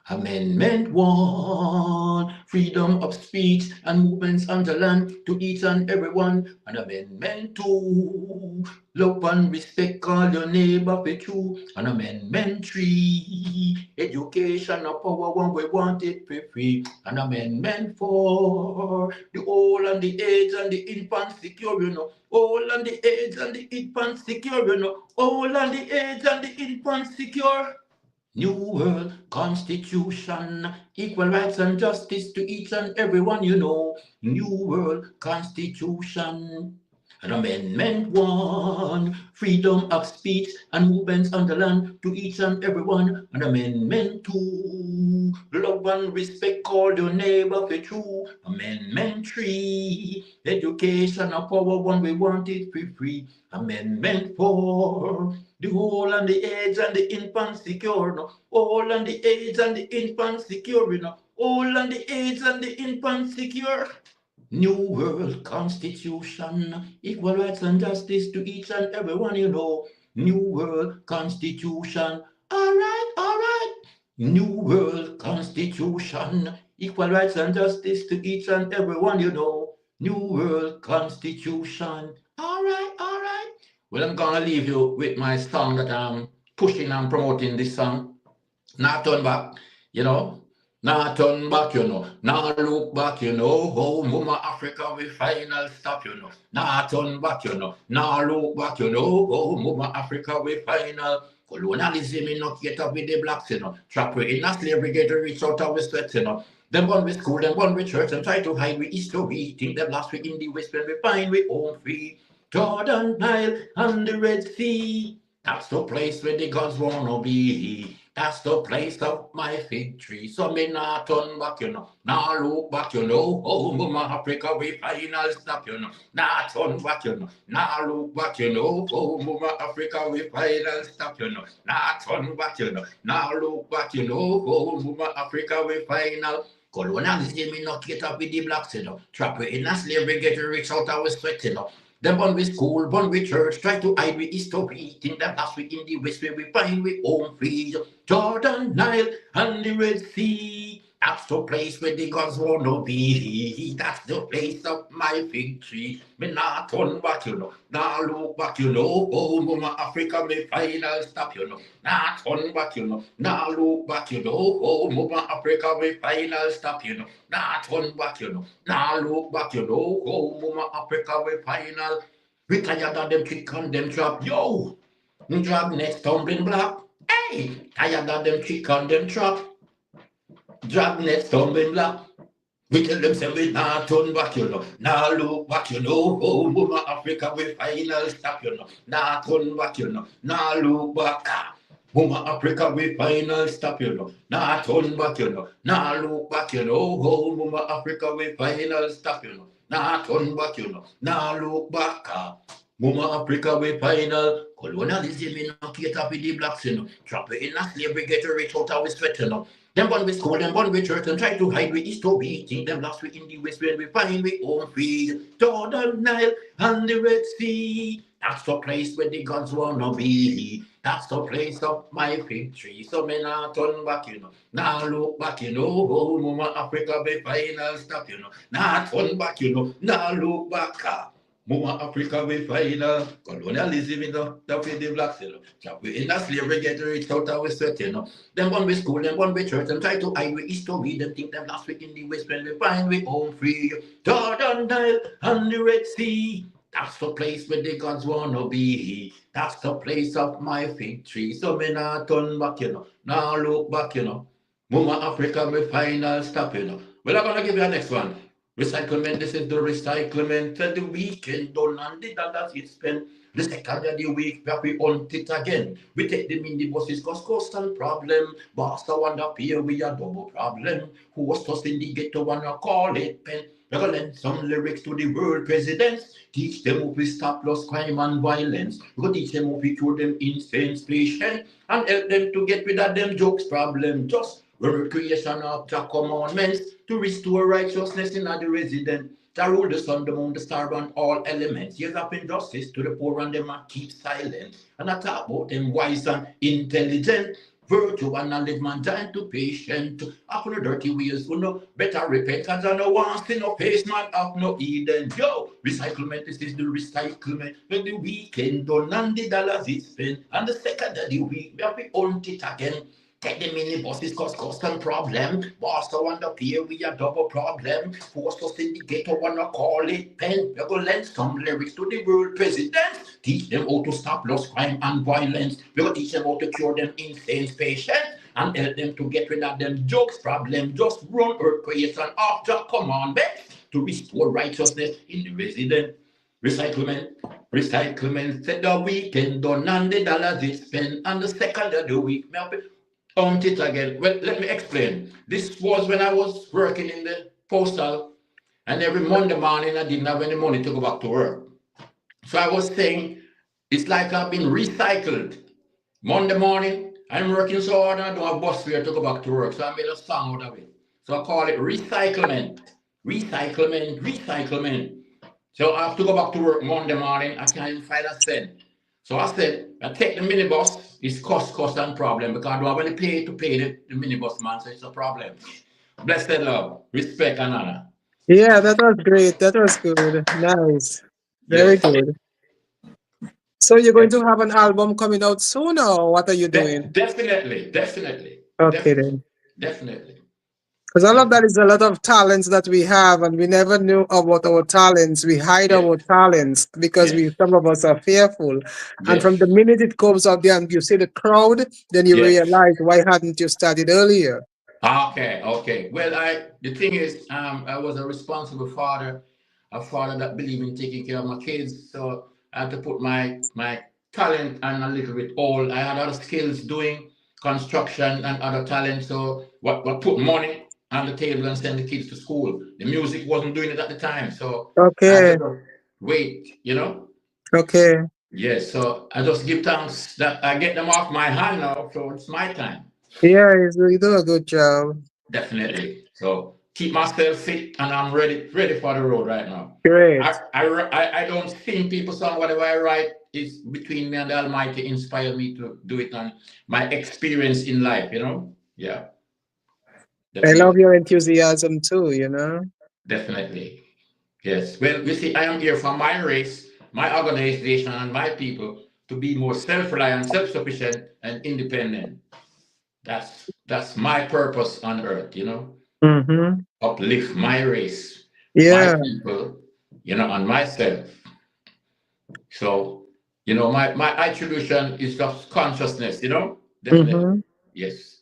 Amendment 1, freedom of speech and movements on the land to each and everyone. And Amendment 2, love and respect all your neighbor for true. And Amendment 3, education of power when we want it for free. And Amendment 4, the old and the age and the infant secure, you know. Old and the age and the infant secure, you know. Old and the age and the infant secure. New World Constitution, equal rights and justice to each and everyone, you know. New World Constitution. And Amendment 1, freedom of speech and movements on the land to each and everyone. And Amendment 2, love and respect all your neighbor for true. Amendment 3, education of power one we want it for free. Amendment 4, the whole and the age and the infant secure. No. All and the age and the infant secure. No. All and the age and the infant secure. New World Constitution, equal rights and justice to each and everyone, you know. New World Constitution, all right. New World Constitution, equal rights and justice to each and everyone, you know. New World Constitution, all right, all right. Well, I'm gonna leave you with my song that I'm pushing and promoting this song. Not turn back, you know. Not turn back, you know. Not look back, you know. Oh, Mama Africa, we final stop, you know. Not turn back, you know. Not look back, you know. Oh, Mama Africa, we final. Colonialism in not get up with the blacks, you know. Trap we in a slavery, get rich out of the sweat, you know. Them one with school, them one with church, and try to hide with history. Think them last week in the west when we find we home free. Jordan, Nile, and the Red Sea. That's the place where the gods wanna be. That's the place of my victory. So me not turn back, you know. Now look back, you know. Oh, Mama Africa, we final stop, you know. Now turn back, you know. Now look back, you know. Oh, Mama Africa, we final stop, you know. Now turn back, you know. Now look back, you know. Oh, Mama Africa, we final. Colonialism me not get up with the blacks, you know. Trap we in a slavery, get rich out our sweat, you know. Them born with school, born with church, try to hide with history. Think that last week in the west where we find we home free. Jordan, Nile, and the Red Sea. That's the place where the gods wanna be. That's the place of my victory. Me not turn back, you know. Now look back, you know. Oh, Mama Africa, me final stop, you know. Now turn back, you know. Now look back, you know. Oh, Mama Africa, me final stop, you know. Now turn back, you know. Now look back, you know. Oh, Mama Africa, we final. We tired of them trick and them trap. Yo, drag next tumbling block. Hey, tired of them trick and them trap. Drag next tumbling block. We tell them say we not turn back, you know. Now look back, you know. Oh, Mama Africa, we final stop, you know. Now turn back, you know. Now look back. Mama Africa, we final stop, you know. Now turn back, you know. Now look back, you know. Oh, Mama Africa, we final stop, you know. Now turn back, you know. Now look back. Mama Africa, we final. Colonialism in a cater with the blacks, you know. Trap it in a slavery, get rich out of we sweat, you know. Them born with school, them born with church, and try to hide with history. Think them last week in the west when we find we home free. Jordan, Nile, and the Red Sea. That's the place where the gods wanna be. That's the place of my victory. So me not turn back, you know. Now look back, you know. Oh, Mama Africa, be final stop, you know. Now turn back, you know. Now look back. Mama Africa, we final. Colonialism, you know. That we the blacks, you know. So we in a slavery, get rich out of we sweat, you know. Them one with school, them one with church, and try to hide with history. Them think them last week in the west when we find we home free. Jordan, Nile, and the Red Sea. That's the place where the gods wanna be. That's the place of my victory. So me not turn back, you know. Now look back, you know. Mama Africa, my final stop, you know. Well, I'm gonna give you a next one. Recyclement, this is the recyclement of the weekend done and the dollars it spent. The second of the week that we hunt it again. We take the minibuses cause coastal problem. Basta wonder here we a double problem. Who was tossed in the ghetto wanna call it pen. We're gonna lend some lyrics to the world presidents. Teach them how we stop lost crime and violence. We're gonna teach them how we cure them insane patient and help them to get rid of them jokes problem. Just recreation of the commandments to restore righteousness in the resident. That rule the sun, the moon, the star, and all elements. Yes, up injustice to the poor and them a keep silent. And I talk about them wise and intelligent. Virtue and knowledge, man, giant to patient. Up on the dirty wheels, who know better repentance and no one sin no face, man, up no Eden. Yo, recyclement, this is the recyclement. When the weekend done and the dollars is spent. And the second of the week, we have to own it again. Take the minibuses cause constant problem. Boss don't want to pay, we a double problem. Force us in the ghetto wanna call it pen. We go lend some lyrics to the world president. Teach them how to stop lost crime and violence. We go teach them how to cure them insane patients and help them to get rid of them jokes problem. Just run earthquakes and after commandments to restore righteousness in the resident. Recyclement, recyclement, said the weekend done and the dollars is spent and the second of the week. Count it again. Well, let me explain. This was when I was working in the postal, and every Monday morning I didn't have any money to go back to work. So I was saying, it's like I've been recycled. Monday morning, I'm working so hard and I don't have bus fare to go back to work. So I made a song out of it. So I call it recyclement. Recyclement, recyclement. So I have to go back to work Monday morning. I can't even find a cent. So I said, I take the minibus. It's cost, and problem because I don't have any pay to pay the minibus man. So it's a problem. Blessed love, respect, and honor. Yeah, that was great. That was good. Nice. Very Yes. good. So you're going Yes. to have an album coming out soon, or what are you doing? Definitely, definitely, Okay definitely, then. definitely. Because all of Definitely. that is a lot of talents that we have, and we never knew about our talents. We hide Yes, our talents because yes, we some of us are fearful. And from yes, the minute it comes out there and you see the crowd, then you yes. realize why hadn't you started earlier? Okay, okay. Well, the thing is, I was a responsible father, a father that believed in taking care of my kids. So I had to put my talent and a little bit all. I had other skills doing construction and other talent. So what put money on the table and send the kids to school. The music wasn't doing it at the time, so I had to Okay, just wait. okay. Yes, so I just give thanks that I get them off my hand now, so it's my time. Yeah, you do a good job. Definitely. So keep myself fit and I'm ready for the road right now. Great. I don't sing people song. Whatever I write is between me and the Almighty inspire me to do it on my experience in life. Yeah, I love definitely. your enthusiasm too. Definitely. Yes. Well, you see, I am here for my race, my organization, and my people to be more self-reliant, self-sufficient, and independent. That's my purpose on earth. Mm-hmm. Uplift my race, my Yeah. people, and myself. So, my attribution is just consciousness. Definitely. Mm-hmm. Yes.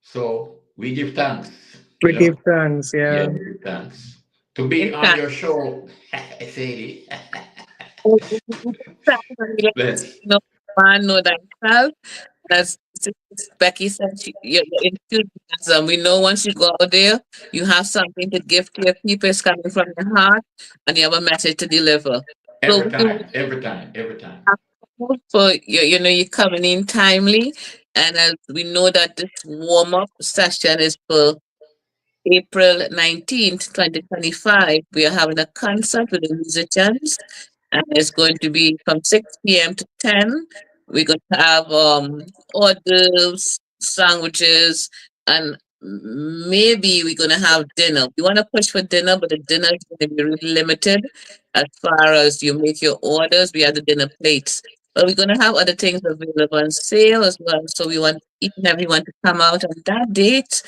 So we give thanks, We you give know. thanks, Yeah, yeah. we give thanks. To be In on fact, your show, Sadie. Bless. no man, know thyself. As Becky said, your enthusiasm. We know once you go out there, you have something to give to your people. It's coming from your heart, and you have a message to deliver. So Every we time, every time, every time. hope for you're coming in timely, and as we know that this warm up session is for April 19th, 2025. We are having a concert with the musicians, and it's going to be from 6 p.m. to 10. We're going to have hors d'oeuvres, sandwiches, and maybe we're going to have dinner. We want to push for dinner, but the dinner is going to be really limited as far as you make your orders. We have the dinner plates. But we're going to have other things available on sale as well. So we want each and everyone to come out on that date.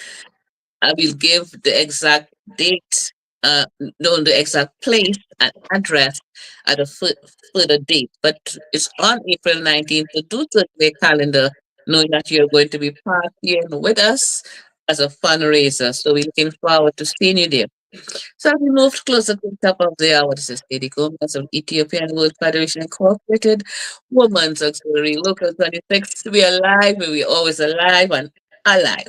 I will give the exact date, no, the exact place and address at a further date. But it's on April 19th, so do set your calendar knowing that you're going to be partying with us as a fundraiser. So we're looking forward to seeing you there. So as we moved closer to the top of the hour, this is Lady Gomez of Ethiopian World Federation Incorporated, Women's Auxiliary Local 26. We are alive, we're always alive and alive.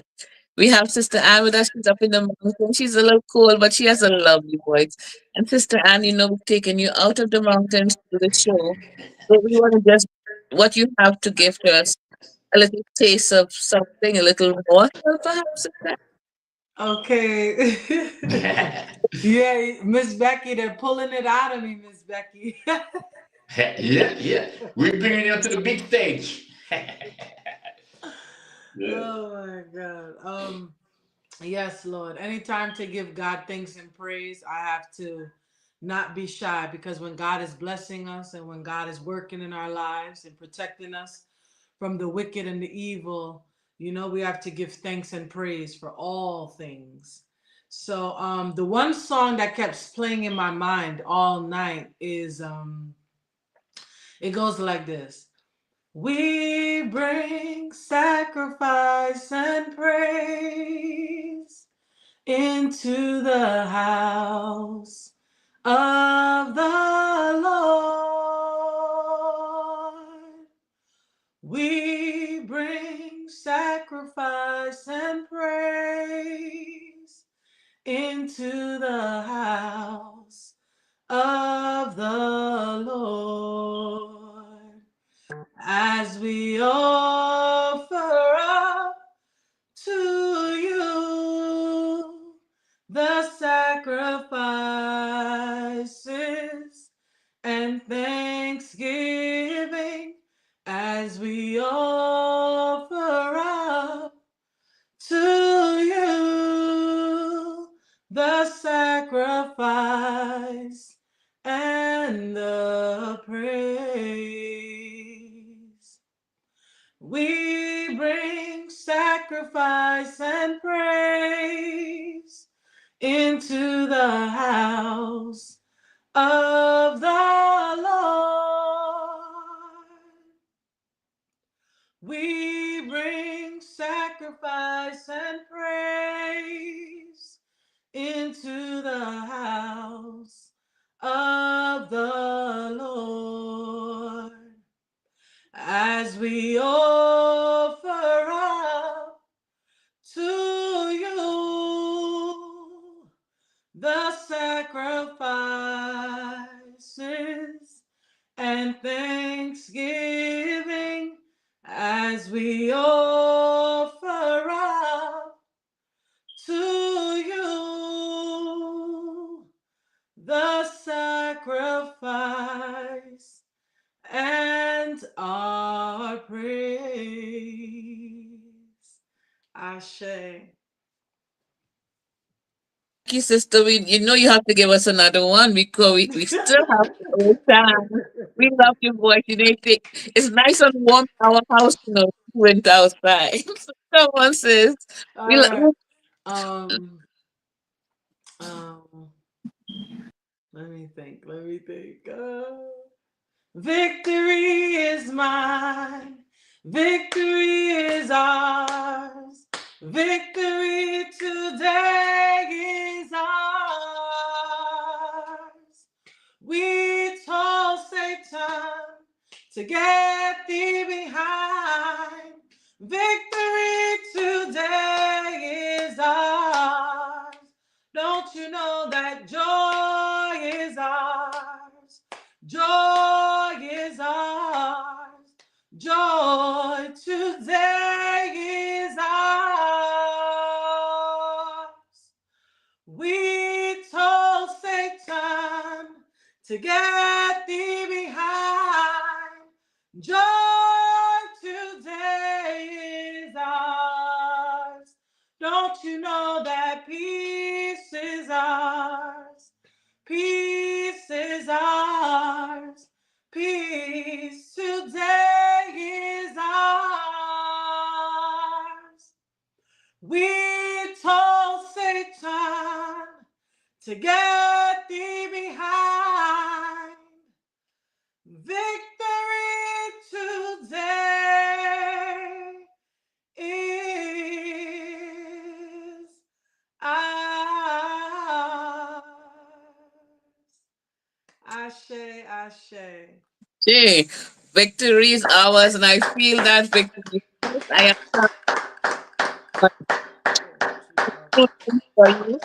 We have Sister Anne with us. She's up in the mountain. She's a little cold, but she has a lovely voice. And Sister Anne, we've taken you out of the mountains to the show. So we want to just, what you have to give to us, a little taste of something, a little more, perhaps. Sister Okay. Yeah, Miss Becky, they're pulling it out of me, Miss Becky. Yeah, yeah. We're bringing you to the big stage. Yeah. Oh my God. Yes, Lord. Anytime to give God thanks and praise, I have to not be shy, because when God is blessing us and when God is working in our lives and protecting us from the wicked and the evil, we have to give thanks and praise for all things. So the one song that kept playing in my mind all night is it goes like this. We bring sacrifice and praise into the house of the Lord. We bring sacrifice and praise into the house of the Lord, as we offer up to you the sacrifices and thanksgiving, as we offer up to you the sacrifice and the praise. We bring sacrifice and praise into the house of the Lord. We bring sacrifice and praise into the house of the Lord, as we offer up to you the sacrifices and thanksgiving, as we offer up to you the sacrifice and our praise. Ashe. Thank you, sister. You have to give us another one because we still have the old time. We love your voice. It's nice and warm in our house, went outside. So come on, sis. We, All lo- right. Um, um, let me think. Let me think. Victory is mine. Victory is ours. Victory today is ours. We told Satan to get thee behind. Victory today is ours. Don't you know that joy is ours? Joy is ours. Joy today is ours. We told Satan to get thee behind. Joy today is ours. Don't you know that peace is ours? Peace is ours. Peace today is ours. We told Satan to get thee behind. Victory today is ours. Ashe, ashe. Hey, victory is ours, and I feel that victory. I am rooting for you.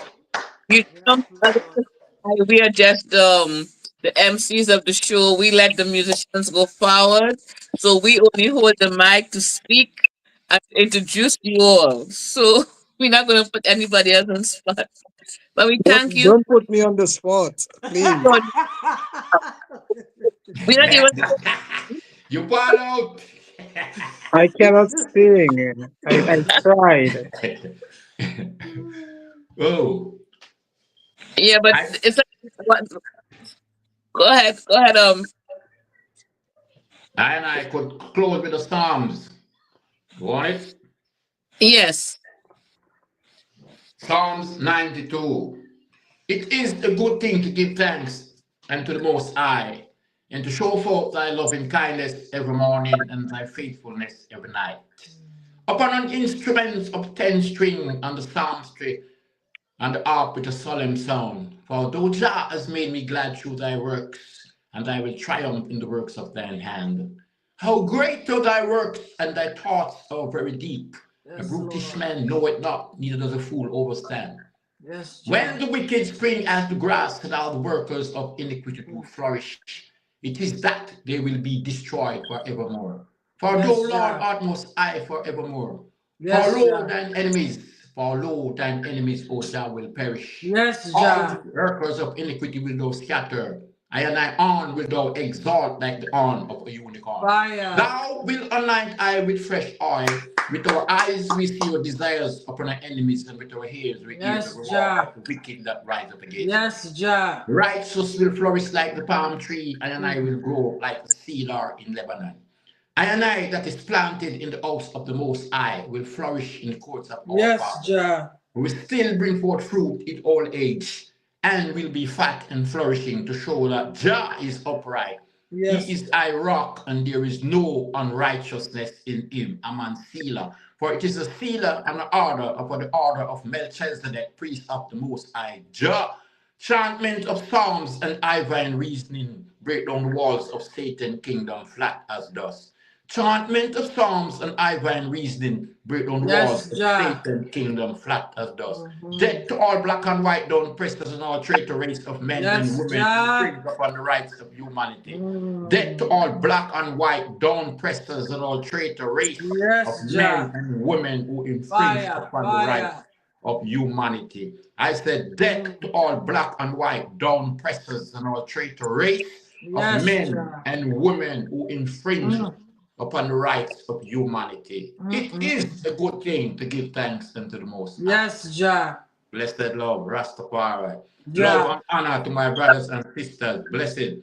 You Yes, know, Lord. we are just the MCs of the show. We let the musicians go forward, so we only hold the mic to speak and to introduce you all. So We're not going to put anybody else on the spot. But we thank you. Don't put me on the spot, please. No, we're not even. You ball out. I cannot sing. I tried. Oh, Yeah, but I, it's what. Go ahead. Go ahead. I could close with the Psalms. You want it? Yes. Psalms 92. It is a good thing to give thanks unto the Most High, and to show forth thy loving kindness every morning and thy faithfulness every night. Upon an instrument of 10 string and the psalmistry and the harp with a solemn sound. For thou Jah has made me glad through thy works, and I will triumph in the works of thine hand. How great are thy works, and thy thoughts are very deep. A Yes, brutish Lord. man know it not, neither does a fool overstand. Yes, When Jah. the wicked spring as the grass, and all the workers of iniquity do flourish, it is that they will be destroyed forevermore. For thou, Yes, Lord, Jah. art most high forevermore. Yes, Jah. For lo, thine enemies, O Jah, will perish. Yes, All Jah. the workers of iniquity will thou scatter. I and thy horn will thou exalt like the horn of a unicorn. Fire. Thou will anoint I with fresh oil. With our eyes we see your desires upon our enemies, and with our ears we hear the Yes, roar Jah. of the wicked that rise up against us. Yes, Jah. Righteous will flourish like the palm tree, and I will grow like the cedar in Lebanon. And I that is planted in the house of the Most High will flourish in the courts of our Yes, Father. Jah. We will still bring forth fruit in old age, and will be fat and flourishing to show that Jah is upright. He Yes. is thy rock, and there is no unrighteousness in him. Aman Selah. For it is a sealer and an order upon the order of Melchizedek, priest of the Most High Jah. Chantment of psalms and divine reasoning break down the walls of Satan's kingdom flat as dust. Chantment of psalms and divine reasoning break down the walls Yes, of Jah. Satan's kingdom flat as dust. Mhm. Death to all black and white down presters and all traitor race of men and Yes, women Jah. infringe upon the rights of humanity. Death to all Mm. black and white down presters and all traitor race of Yes, men Jah. and women who infringe Fire. upon the rights Fire. of humanity. I said, death to Mm. all black and white down pressers and all traitor race of Yes, men Jah. and women who infringe Mm. upon the rights of humanity. Mm, It mm, is mm. a good thing to give thanks unto the Most High. Yes, Jah. Blessed love, Rastafari. Love Jah. and honor to my brothers and sisters. Blessed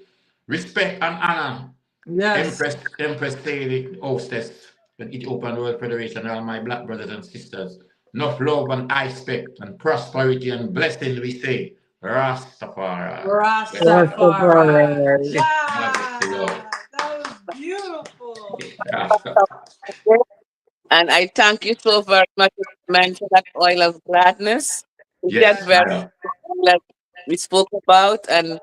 respect and honor. Yes. Empress Sadi, hostess, the Ethiopian World Federation, and all my black brothers and sisters. Enough love and respect and prosperity and blessing we say. Rastafari. Blessed love. Rastafari. Rastafari. Majesty love. Jah. That was beautiful. Rastafari. And I thank you so very much for mentioning that oil of gladness. We get Yes, Yes. very madam. like we spoke about, and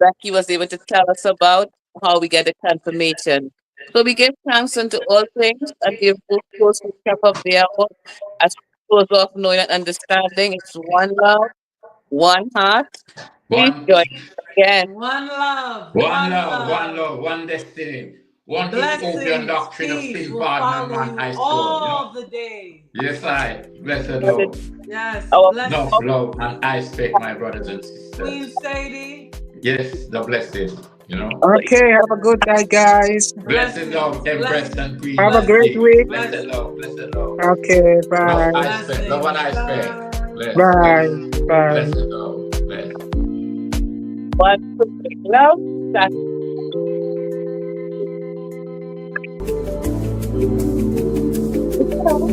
Becky was able to tell us about how we get the confirmation. So we give thanks unto all things and give those who step up their own as we close off knowing and understanding. It's one love, one heart. Please One, join us again. One love. one One love, one love. love, one destiny. One Ethiopian Blessings, doctrine of peace sin, will pardon, and follow man, you I store. all the day. Yes, I. Blessed love. Yes. Our Enough Blessings. love and I respect my brothers and Queen sisters. Sadie. Yes, the blessing. Okay, have a good night, guys. Blessed Blessings. love, Empress Blessings. and Queen Have a great Blessings. Sadie. week. Blessed Blessings. love, blessed love. Okay, Love, bye. I respect. Love and Blessings. I respect. Bye. Bless, bless. Bye. Bye. Blessed love. Bless. one perfect love. That's all.